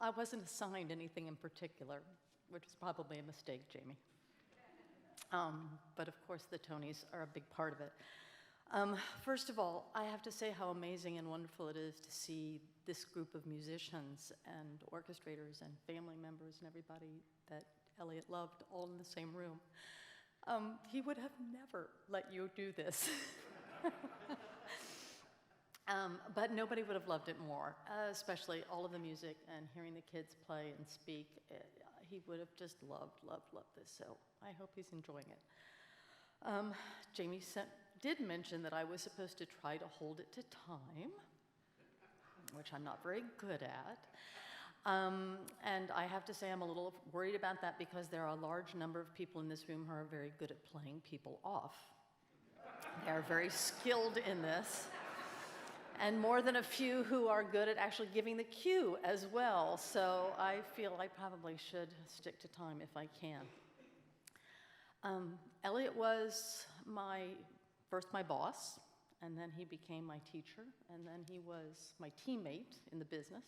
I wasn't assigned anything in particular, which was probably a mistake, Jamie. But of course, the Tonys are a big part of it. First of all, I have to say how amazing and wonderful it is to see this group of musicians and orchestrators and family members and everybody that Elliot loved all in the same room. He would have never let you do this. But nobody would have loved it more, especially all of the music and hearing the kids play and speak. He would have just loved this, so I hope he's enjoying it. Jamie did mention that I was supposed to try to hold it to time, which I'm not very good at. And I have to say I'm a little worried about that because there are a large number of people in this room who are very good at playing people off. They're very skilled in this. And more than a few who are good at actually giving the cue as well. So I feel I probably should stick to time if I can. Elliot was my boss, and then he became my teacher, and then he was my teammate in the business,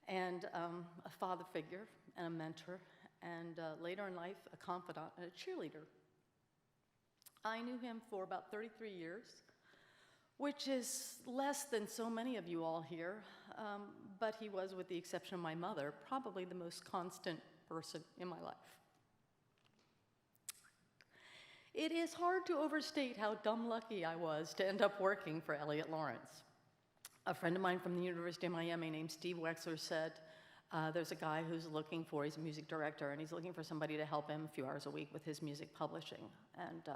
and a father figure, and a mentor, and later in life, a confidant and a cheerleader. I knew him for about 33 years, which is less than so many of you all here, but he was, with the exception of my mother, probably the most constant person in my life. It is hard to overstate how dumb lucky I was to end up working for Elliot Lawrence. A friend of mine from the University of Miami named Steve Wexler said, there's a guy who's looking for, he's a music director, and he's looking for somebody to help him a few hours a week with his music publishing. And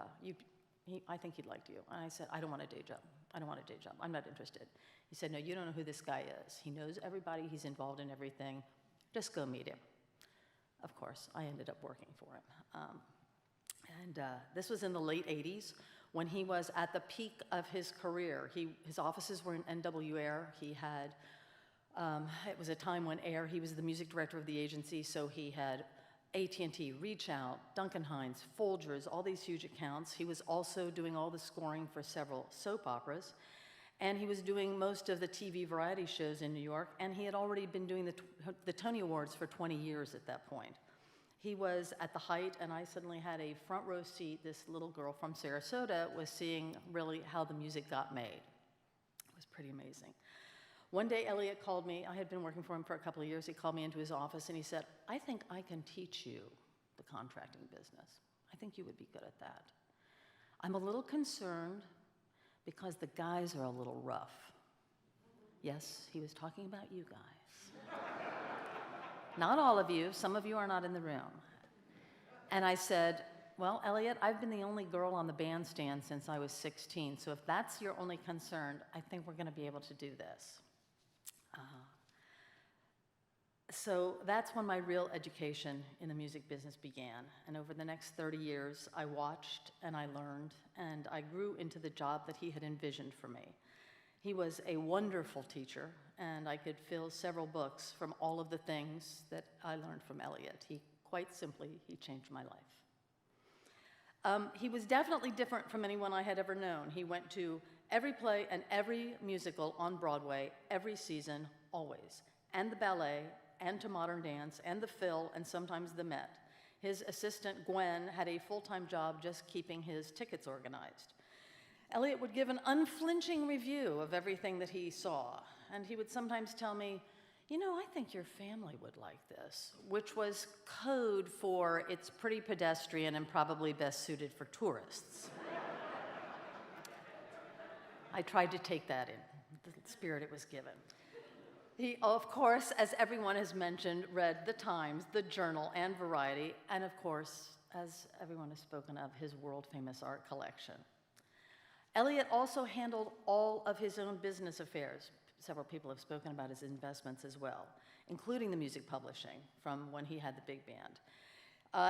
I think he'd like you. And I said, I don't want a day job. I don't want a day job. I'm not interested. He said, no, you don't know who this guy is. He knows everybody. He's involved in everything. Just go meet him. Of course, I ended up working for him. This was in the late 80s when he was at the peak of his career. His offices were in NW Air. He had, it was a time when Air, he was the music director of the agency, so he had AT&T, Reach Out, Duncan Hines, Folgers, all these huge accounts. He was also doing all the scoring for several soap operas, and he was doing most of the TV variety shows in New York, and he had already been doing the Tony Awards for 20 years at that point. He was at the height, and I suddenly had a front row seat. This little girl from Sarasota was seeing really how the music got made. It was pretty amazing. One day, Elliot called me. I had been working for him for a couple of years. He called me into his office, and he said, I think I can teach you the contracting business. I think you would be good at that. I'm a little concerned because the guys are a little rough. Yes, he was talking about you guys. Not all of you. Some of you are not in the room. And I said, well, Elliot, I've been the only girl on the bandstand since I was 16, so if that's your only concern, I think we're going to be able to do this. So that's when my real education in the music business began. And over the next 30 years, I watched and I learned, and I grew into the job that he had envisioned for me. He was a wonderful teacher, and I could fill several books from all of the things that I learned from Elliot. Quite simply, he changed my life. He was definitely different from anyone I had ever known. He went to every play and every musical on Broadway, every season, always, and the ballet, and to modern dance, and the Phil, and sometimes the Met. His assistant, Gwen, had a full-time job just keeping his tickets organized. Elliot would give an unflinching review of everything that he saw, and he would sometimes tell me, you know, I think your family would like this, which was code for it's pretty pedestrian and probably best suited for tourists. I tried to take that in, the spirit it was given. He, of course, as everyone has mentioned, read the Times, the Journal, and Variety, and of course, as everyone has spoken of, his world-famous art collection. Elliot also handled all of his own business affairs. Several people have spoken about his investments as well, including the music publishing from when he had the big band.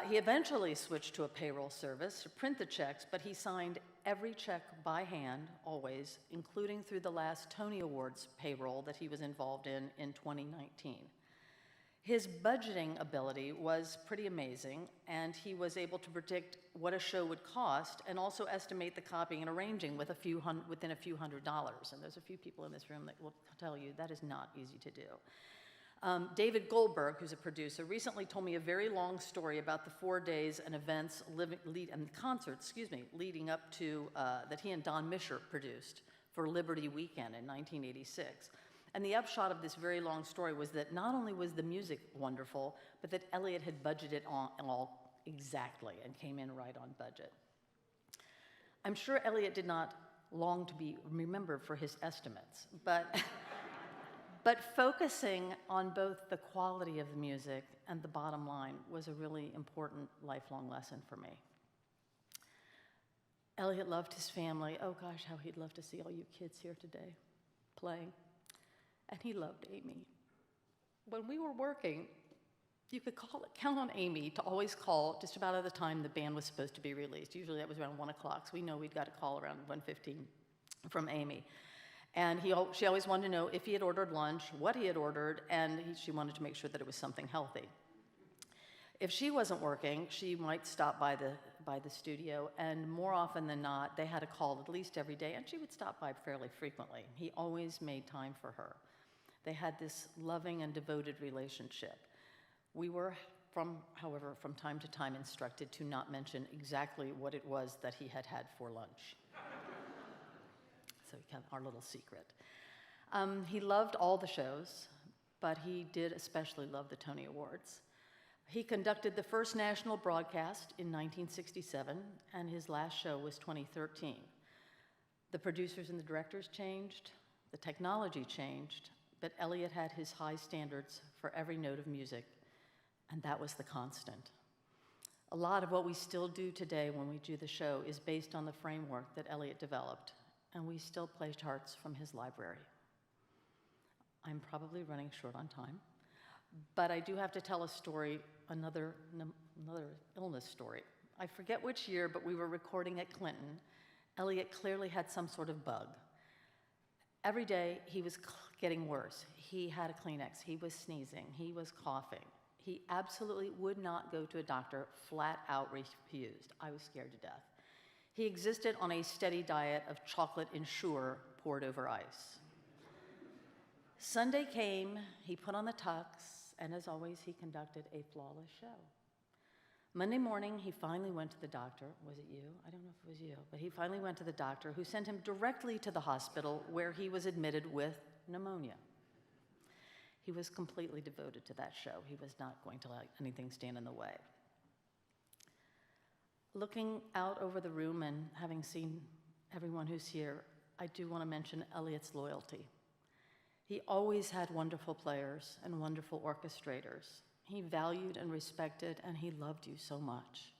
He eventually switched to a payroll service to print the checks, but he signed every check by hand, always, including through the last Tony Awards payroll that he was involved in 2019. His budgeting ability was pretty amazing, and he was able to predict what a show would cost and also estimate the copying and arranging within a few $100s. And there's a few people in this room that will tell you that is not easy to do. David Goldberg, who's a producer, recently told me a very long story about the 4 days and events and concerts, leading up to that he and Don Mischer produced for Liberty Weekend in 1986. And the upshot of this very long story was that not only was the music wonderful, but that Elliot had budgeted all exactly and came in right on budget. I'm sure Elliot did not long to be remembered for his estimates, but focusing on both the quality of the music and the bottom line was a really important lifelong lesson for me. Elliot loved his family. Oh gosh, how he'd love to see all you kids here today playing. And he loved Amy. When we were working, you could count on Amy to always call just about at the time the band was supposed to be released. Usually that was around 1 o'clock, so we know we'd got a call around 1:15 from Amy. And she always wanted to know if he had ordered lunch, what he had ordered, and she wanted to make sure that it was something healthy. If she wasn't working, she might stop by the studio, and more often than not, they had a call at least every day, and she would stop by fairly frequently. He always made time for her. They had this loving and devoted relationship. We were, however, from time to time instructed to not mention exactly what it was that he had had for lunch. So our little secret. He loved all the shows, but he did especially love the Tony Awards. He conducted the first national broadcast in 1967, and his last show was 2013. The producers and the directors changed, the technology changed, but Elliot had his high standards for every note of music, and that was the constant. A lot of what we still do today when we do the show is based on the framework that Elliot developed, and we still play charts from his library. I'm probably running short on time, but I do have to tell a story, another illness story. I forget which year, but we were recording at Clinton. Elliot clearly had some sort of bug. Every day, he was getting worse. He had a Kleenex, he was sneezing, he was coughing. He absolutely would not go to a doctor, flat out refused. I was scared to death. He existed on a steady diet of chocolate Ensure poured over ice. Sunday came, he put on the tux, and as always, he conducted a flawless show. Monday morning, he finally went to the doctor. Was it you? I don't know if it was you, but he finally went to the doctor, who sent him directly to the hospital, where he was admitted with pneumonia. He was completely devoted to that show. He was not going to let anything stand in the way. Looking out over the room and having seen everyone who's here, I do want to mention Elliot's loyalty. He always had wonderful players and wonderful orchestrators. He valued and respected, and he loved you so much.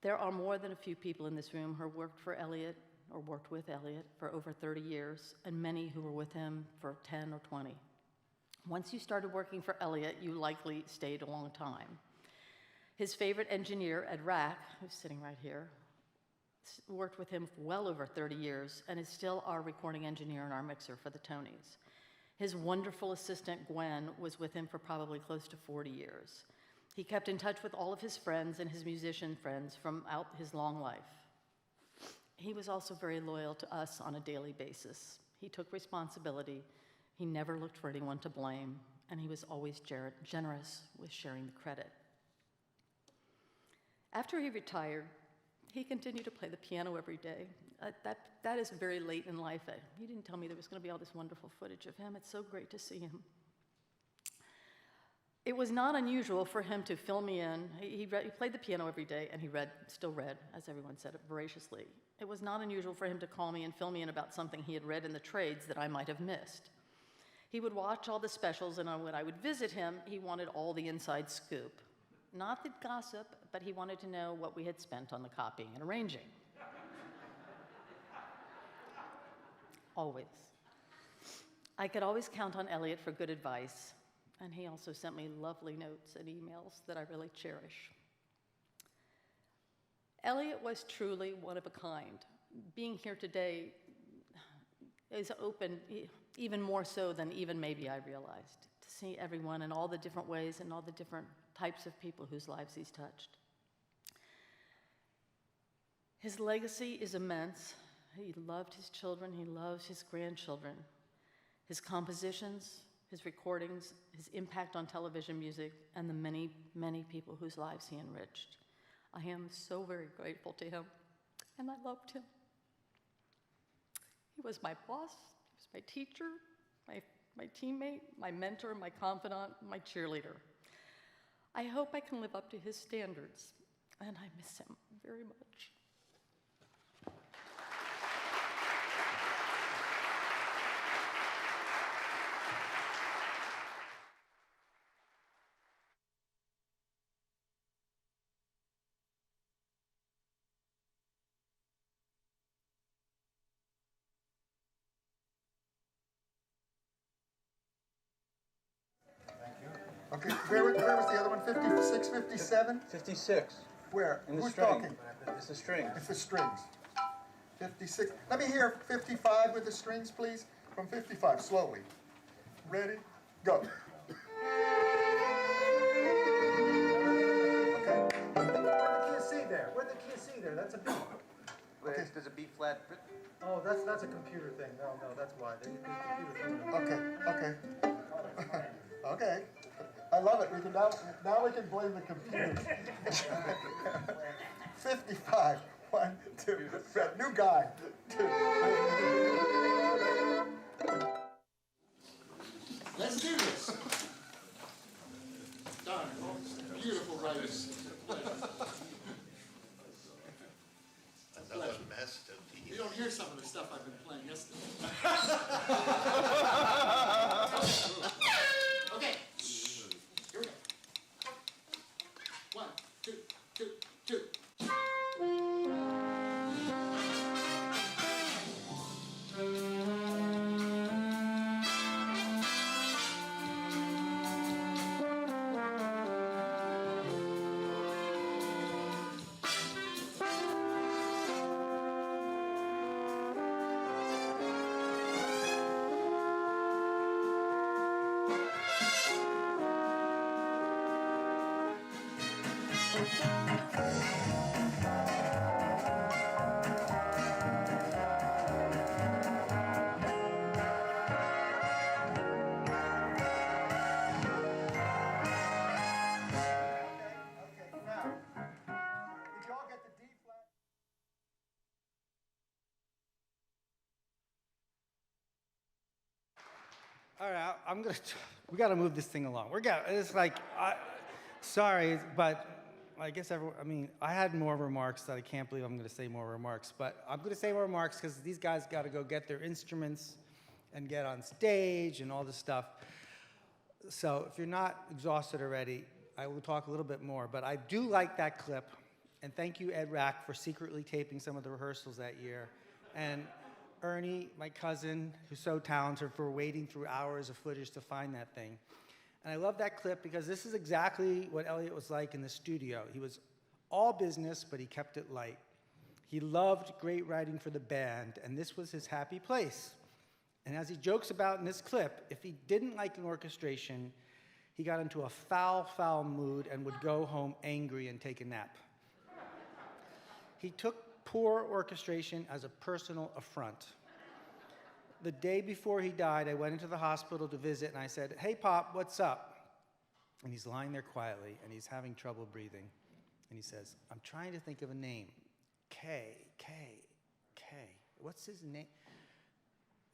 There are more than a few people in this room who worked for Elliot or worked with Elliot for over 30 years, and many who were with him for 10 or 20. Once you started working for Elliot, you likely stayed a long time. His favorite engineer, Ed Rack, who's sitting right here, worked with him for well over 30 years and is still our recording engineer and our mixer for the Tonys. His wonderful assistant, Gwen, was with him for probably close to 40 years. He kept in touch with all of his friends and his musician friends throughout his long life. He was also very loyal to us on a daily basis. He took responsibility. He never looked for anyone to blame, and he was always generous with sharing the credit. After he retired, he continued to play the piano every day. That is very late in life. He didn't tell me there was going to be all this wonderful footage of him. It's so great to see him. It was not unusual for him to fill me in. He played the piano every day, and he still read, as everyone said, voraciously. It was not unusual for him to call me and fill me in about something he had read in the trades that I might have missed. He would watch all the specials, and when I would visit him, he wanted all the inside scoop. Not the gossip, but he wanted to know what we had spent on the copying and arranging. Always. I could always count on Elliot for good advice, and he also sent me lovely notes and emails that I really cherish. Elliot was truly one of a kind. Being here today is open even more so than even maybe I realized, to see everyone in all the different ways and all the different types of people whose lives he's touched. His legacy is immense. He loved his children, he loves his grandchildren. His compositions, his recordings, his impact on television music, and the many, many people whose lives he enriched. I am so very grateful to him, and I loved him. He was my boss, he was my teacher, my teammate, my mentor, my confidant, my cheerleader. I hope I can live up to his standards, and I miss him very much. Okay, where was the other one? 56, 57? 56. Where? In the Who's string. talking? It's the strings. It's the strings. 56. Let me hear 55 with the strings, please. From 55, slowly. Ready? Go. C there, that's a B. Okay. There's a B flat. Oh, that's a computer thing. No, that's why. The computer thing. Okay. Okay. I love it. We can now we can blame the computer. 55. 1, 2. Fred, new guy. 2. Let's do this. Done. Beautiful writers. Another masterpiece. You don't hear some of the stuff I've been playing yesterday. Okay. Here we go. 1, 2, 2, 2. All right, we got to move this thing along. It's like, sorry, but I guess I had more remarks that I can't believe I'm going to say more remarks, but I'm going to say more remarks because these guys got to go get their instruments and get on stage and all this stuff. So if you're not exhausted already, I will talk a little bit more, but I do like that clip, and thank you, Ed Rack, for secretly taping some of the rehearsals that year, and Ernie, my cousin, who's so talented, for waiting through hours of footage to find that thing. And I love that clip because this is exactly what Elliot was like in the studio. He was all business, but he kept it light. He loved great writing for the band, and this was his happy place. And as he jokes about in this clip, if he didn't like an orchestration, he got into a foul mood and would go home angry and take a nap. He took poor orchestration as a personal affront. The day before he died, I went into the hospital to visit, and I said, "Hey, Pop, what's up?" And he's lying there quietly, and he's having trouble breathing. And he says, "I'm trying to think of a name. K. What's his name?"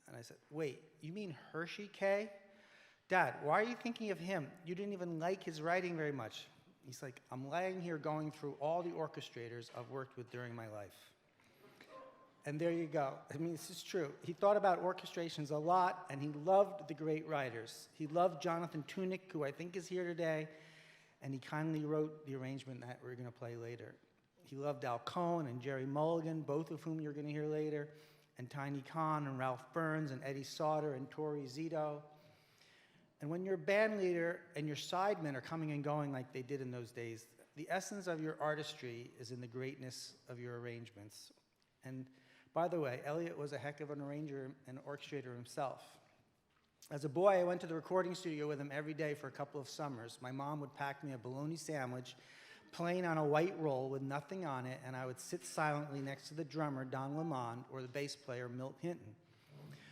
And I said, "Wait, you mean Hershey K? Dad, why are you thinking of him? You didn't even like his writing very much." He's like, "I'm lying here going through all the orchestrators I've worked with during my life." And there you go. I mean, this is true. He thought about orchestrations a lot, and he loved the great writers. He loved Jonathan Tunick, who I think is here today, and he kindly wrote the arrangement that we're going to play later. He loved Al Cohn and Jerry Mulligan, both of whom you're going to hear later, and Tiny Khan and Ralph Burns and Eddie Sauter and Tori Zito. And when you're a band leader and your sidemen are coming and going like they did in those days, the essence of your artistry is in the greatness of your arrangements. And by the way, Elliot was a heck of an arranger and orchestrator himself. As a boy, I went to the recording studio with him every day for a couple of summers. My mom would pack me a bologna sandwich, plain on a white roll with nothing on it, and I would sit silently next to the drummer, Don Lamond, or the bass player, Milt Hinton.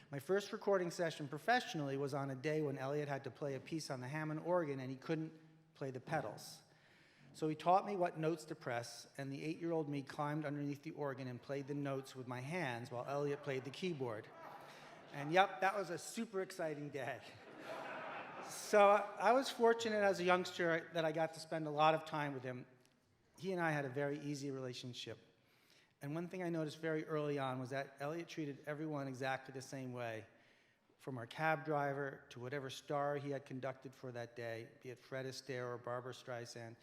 My first recording session professionally was on a day when Elliot had to play a piece on the Hammond organ and he couldn't play the pedals. So he taught me what notes to press, and the 8-year-old me climbed underneath the organ and played the notes with my hands while Elliot played the keyboard. And yep, that was a super exciting day. So I was fortunate as a youngster that I got to spend a lot of time with him. He and I had a very easy relationship. And one thing I noticed very early on was that Elliot treated everyone exactly the same way, from our cab driver to whatever star he had conducted for that day, be it Fred Astaire or Barbra Streisand.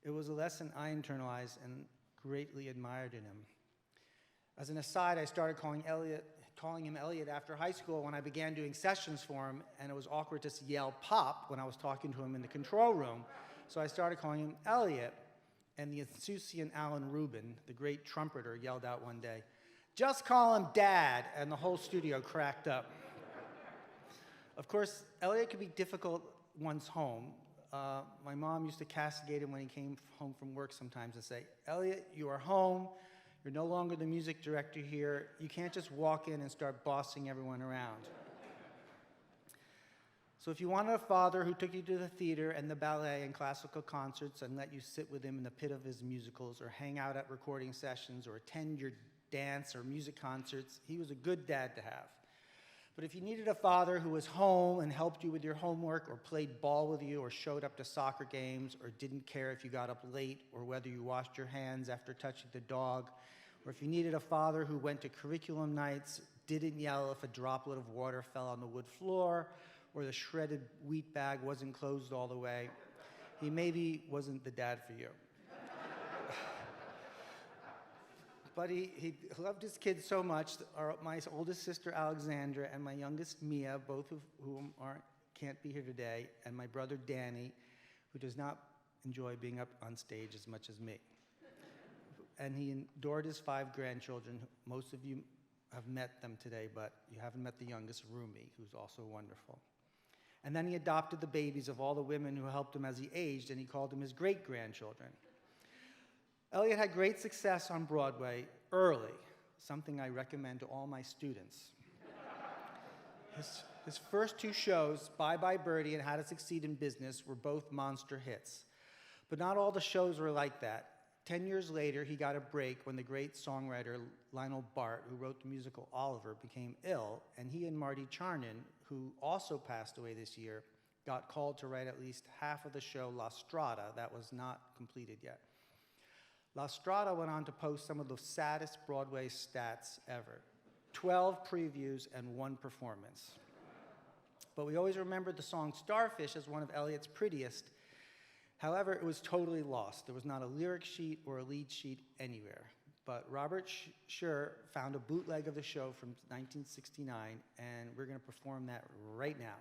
It was a lesson I internalized and greatly admired in him. As an aside, I started calling him Elliot after high school when I began doing sessions for him, and it was awkward to yell "Pop" when I was talking to him in the control room. So I started calling him Elliot, and the insouciant Alan Rubin, the great trumpeter, yelled out one day, "Just call him Dad," and the whole studio cracked up. Of course, Elliot could be difficult once home. my mom used to castigate him when he came home from work sometimes and say, Elliot, you are home. You're no longer the music director here. You can't just walk in and start bossing everyone around. So if you wanted a father who took you to the theater and the ballet and classical concerts and let you sit with him in the pit of his musicals or hang out at recording sessions or attend your dance or music concerts, he was a good dad to have. But if you needed a father who was home and helped you with your homework or played ball with you or showed up to soccer games or didn't care if you got up late or whether you washed your hands after touching the dog, or if you needed a father who went to curriculum nights, didn't yell if a droplet of water fell on the wood floor, or the shredded wheat bag wasn't closed all the way, he maybe wasn't the dad for you. But he loved his kids so much. My oldest sister, Alexandra, and my youngest, Mia, both of whom can't be here today, and my brother, Danny, who does not enjoy being up on stage as much as me. And he adored his 5 grandchildren. Most of you have met them today, but you haven't met the youngest, Rumi, who's also wonderful. And then he adopted the babies of all the women who helped him as he aged, and he called them his great-grandchildren. Elliot had great success on Broadway early, something I recommend to all my students. His first 2 shows, Bye Bye Birdie and How to Succeed in Business, were both monster hits. But not all the shows were like that. 10 years later, he got a break when the great songwriter Lionel Bart, who wrote the musical Oliver, became ill, and he and Marty Charnin, who also passed away this year, got called to write at least half of the show La Strada that was not completed yet. La Strada went on to post some of the saddest Broadway stats ever. 12 previews and 1 performance. But we always remembered the song Starfish as one of Elliot's prettiest. However, it was totally lost. There was not a lyric sheet or a lead sheet anywhere. But Robert Scher found a bootleg of the show from 1969, and we're going to perform that right now.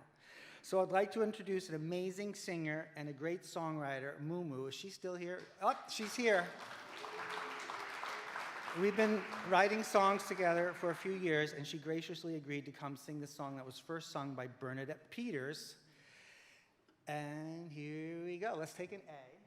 So I'd like to introduce an amazing singer and a great songwriter, Mumu. Is she still here? Oh, she's here. We've been writing songs together for a few years, and she graciously agreed to come sing the song that was first sung by Bernadette Peters. And here we go. Let's take an A.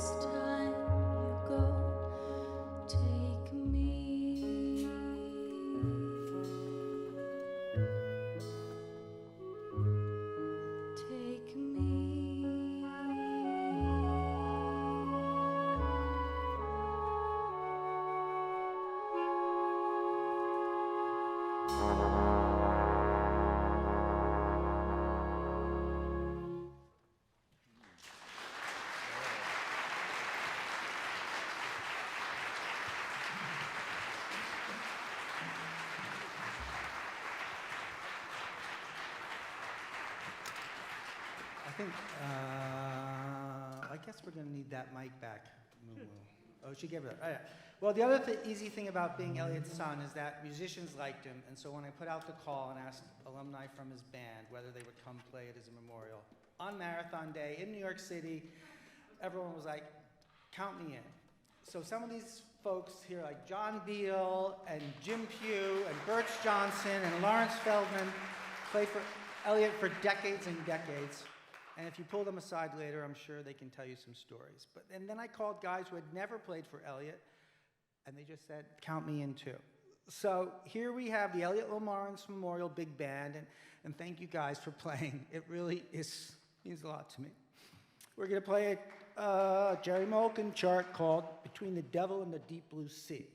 next time you go, take me. Take me. I think, I guess we're going to need that mic back. Moo-moo. Oh, she gave it up. Oh, yeah. Well, the other easy thing about being Elliot's son is that musicians liked him, and so when I put out the call and asked alumni from his band whether they would come play it as a memorial, on Marathon Day in New York City, everyone was like, count me in. So some of these folks here, like John Beal and Jim Pugh and Birch Johnson and Lawrence Feldman, played for Elliot for decades and decades. And if you pull them aside later, I'm sure they can tell you some stories. And then I called guys who had never played for Elliot, and they just said, count me in too. So here we have the Elliot Lawrence Memorial Big Band, and thank you guys for playing. It really means a lot to me. We're going to play a Jerry Mulligan chart called Between the Devil and the Deep Blue Sea.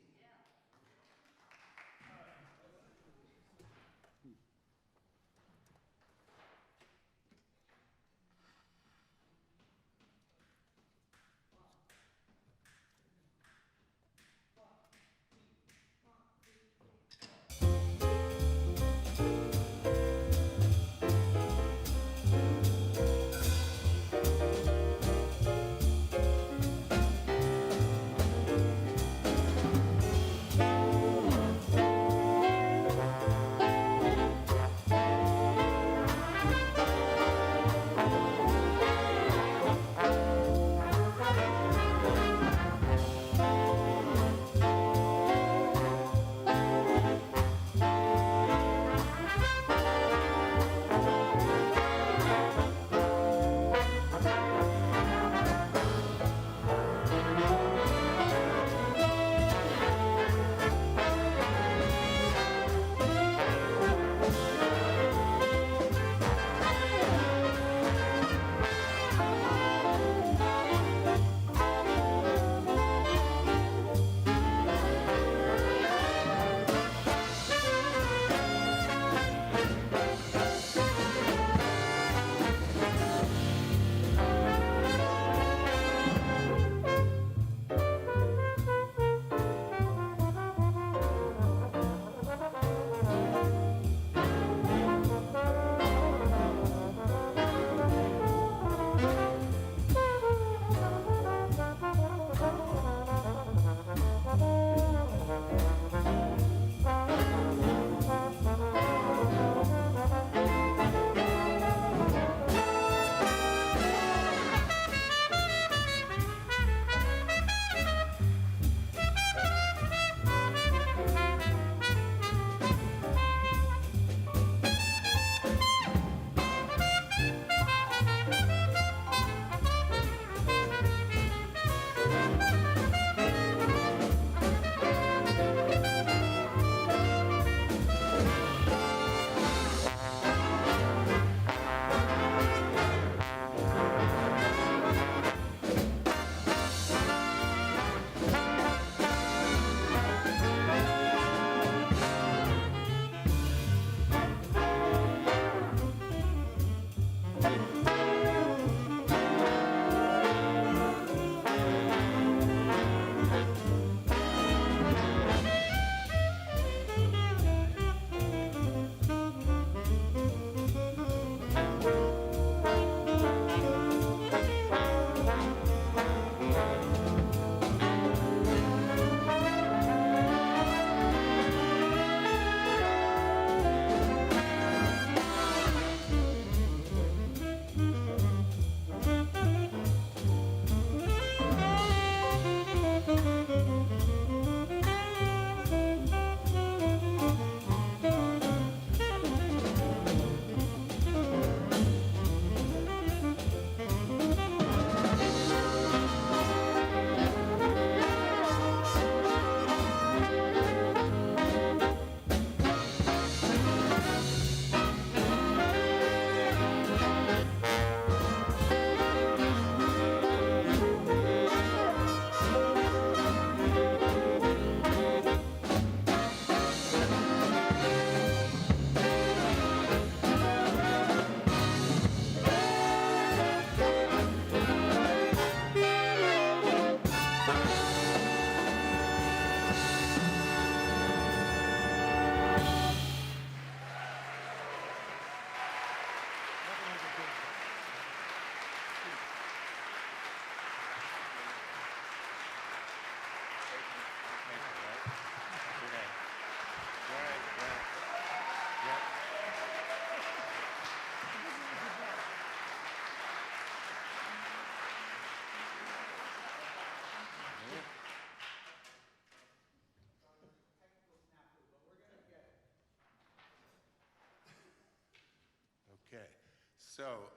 So,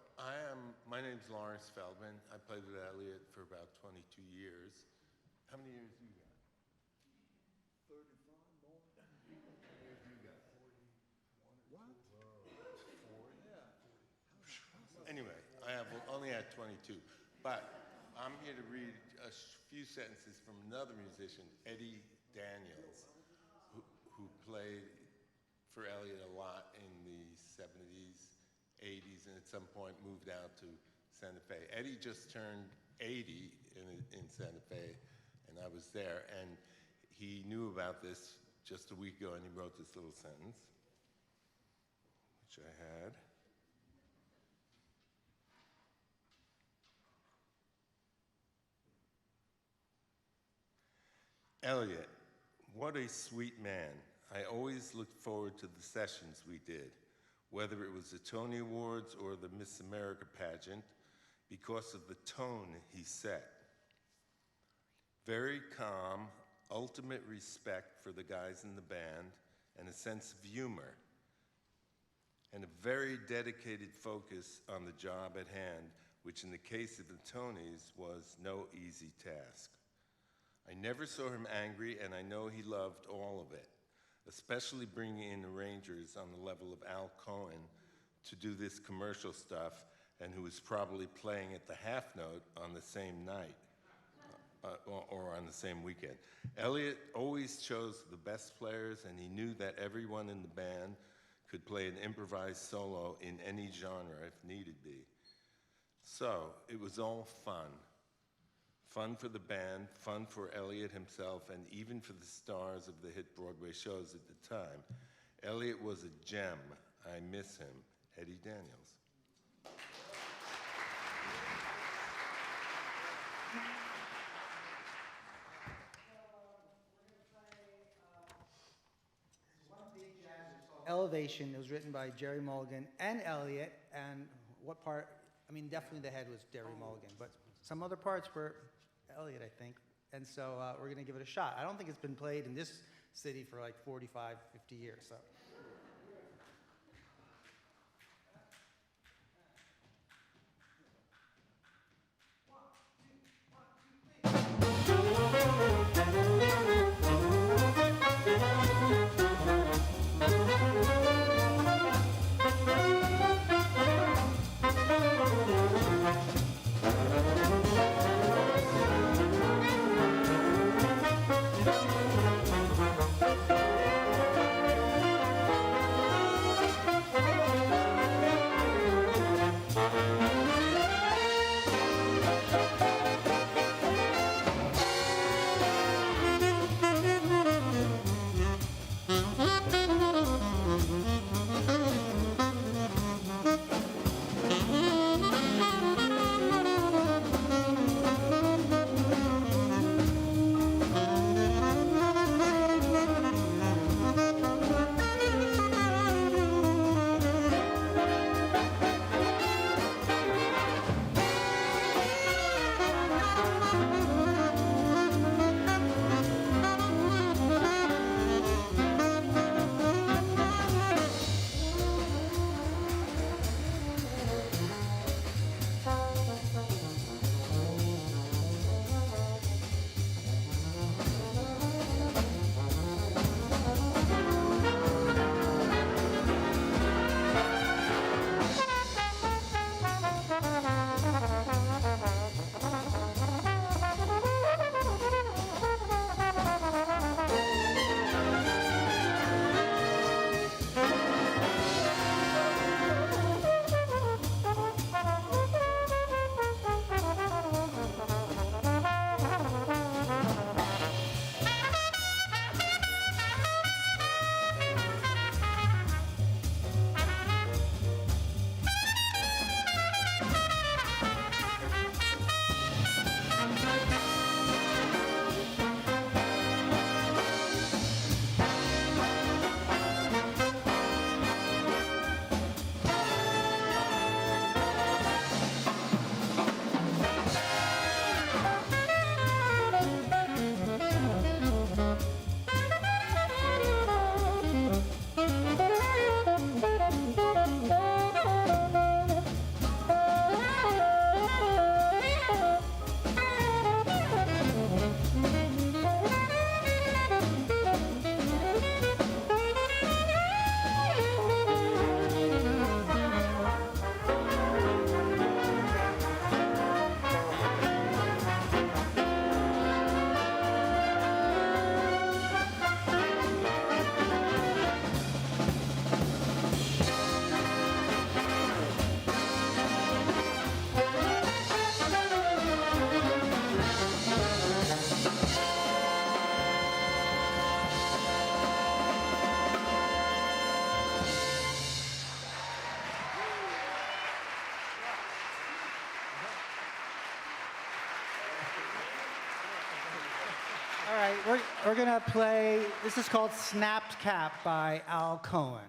my name's Lawrence Feldman. I played with Elliot for about 22 years. How many years you got? 35 more. How many years you got? 41. What? Whoa. 40? Yeah. Anyway, I only had 22. But I'm here to read a few sentences from another musician, Eddie Daniels, who played for Elliot a lot in the 70s, 80s, and at some point moved out to Santa Fe. Eddie just turned 80 in Santa Fe, and I was there, and he knew about this just a week ago, and he wrote this little sentence, which I had. Elliot, what a sweet man. I always looked forward to the sessions we did, whether it was the Tony Awards or the Miss America pageant, because of the tone he set. Very calm, ultimate respect for the guys in the band, and a sense of humor, and a very dedicated focus on the job at hand, which in the case of the Tonys was no easy task. I never saw him angry, and I know he loved all of it, especially bringing in arrangers on the level of Al Cohen to do this commercial stuff, and who was probably playing at the half note on the same night, or on the same weekend. Elliot always chose the best players, and he knew that everyone in the band could play an improvised solo in any genre if needed be. So it was all fun. Fun for the band, fun for Elliot himself, and even for the stars of the hit Broadway shows at the time. Elliot was a gem. I miss him. Eddie Daniels. Elevation. It was written by Jerry Mulligan and Elliot, and what part, I mean, definitely the head was Jerry Mulligan, but some other parts were Elliot, I think. And so we're going to give it a shot. I don't think it's been played in this city for like 45, 50 years. So. we're gonna play, this is called Snapped Cap by Al Cohen.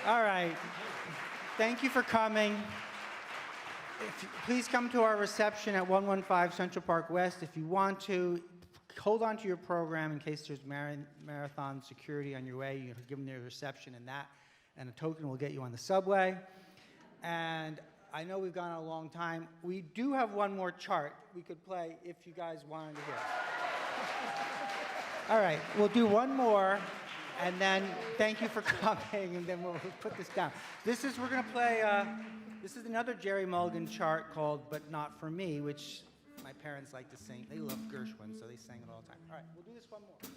All right. Thank you for coming. Please come to our reception at 115 Central Park West. If you want to, hold on to your program in case there's marathon security on your way. You can give them their reception and that, and a token will get you on the subway. And I know we've gone a long time. We do have one more chart we could play if you guys wanted to hear. All right, we'll do one more. And then, thank you for coming, and then we'll put this down. We're gonna play, this is another Jerry Mulligan chart called But Not For Me, which my parents like to sing. They love Gershwin, so they sang it all the time. All right, we'll do this one more.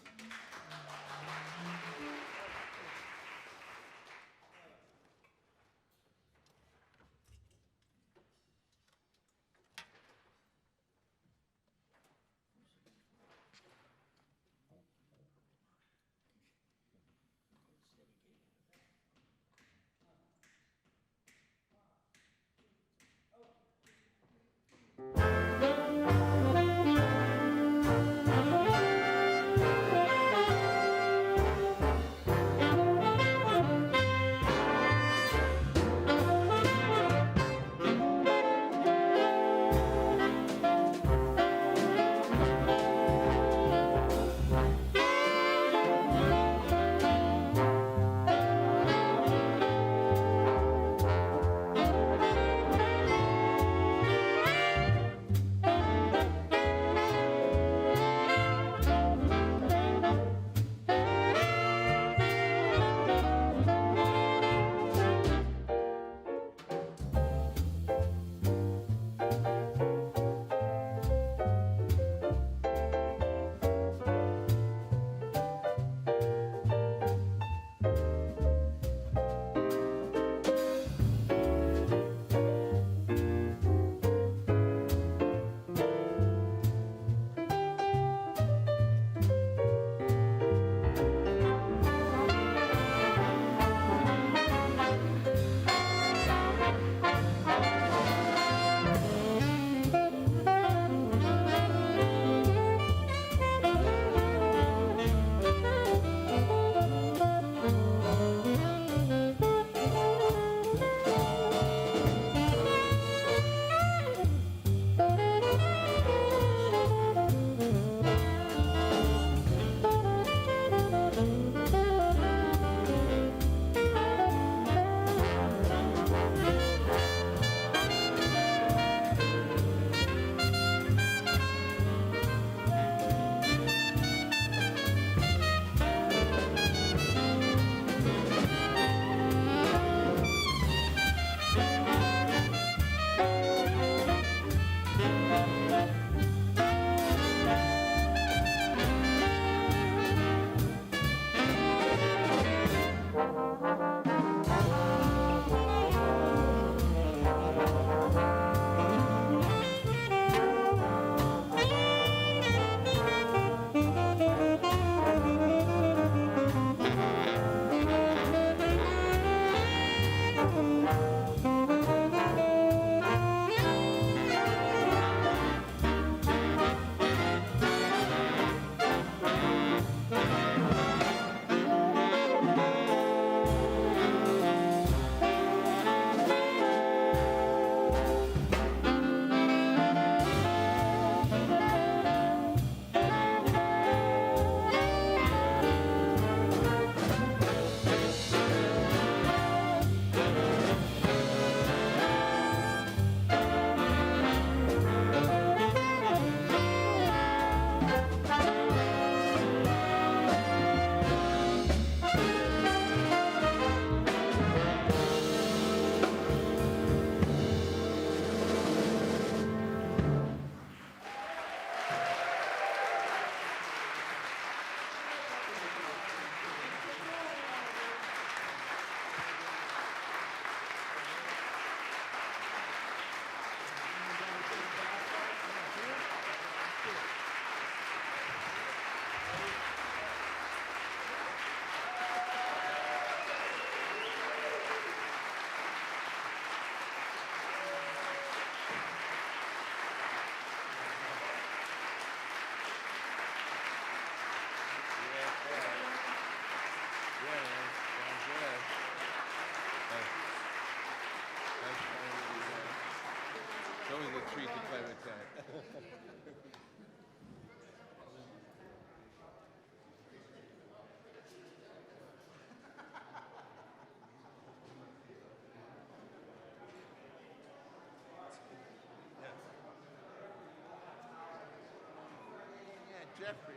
Jeffrey.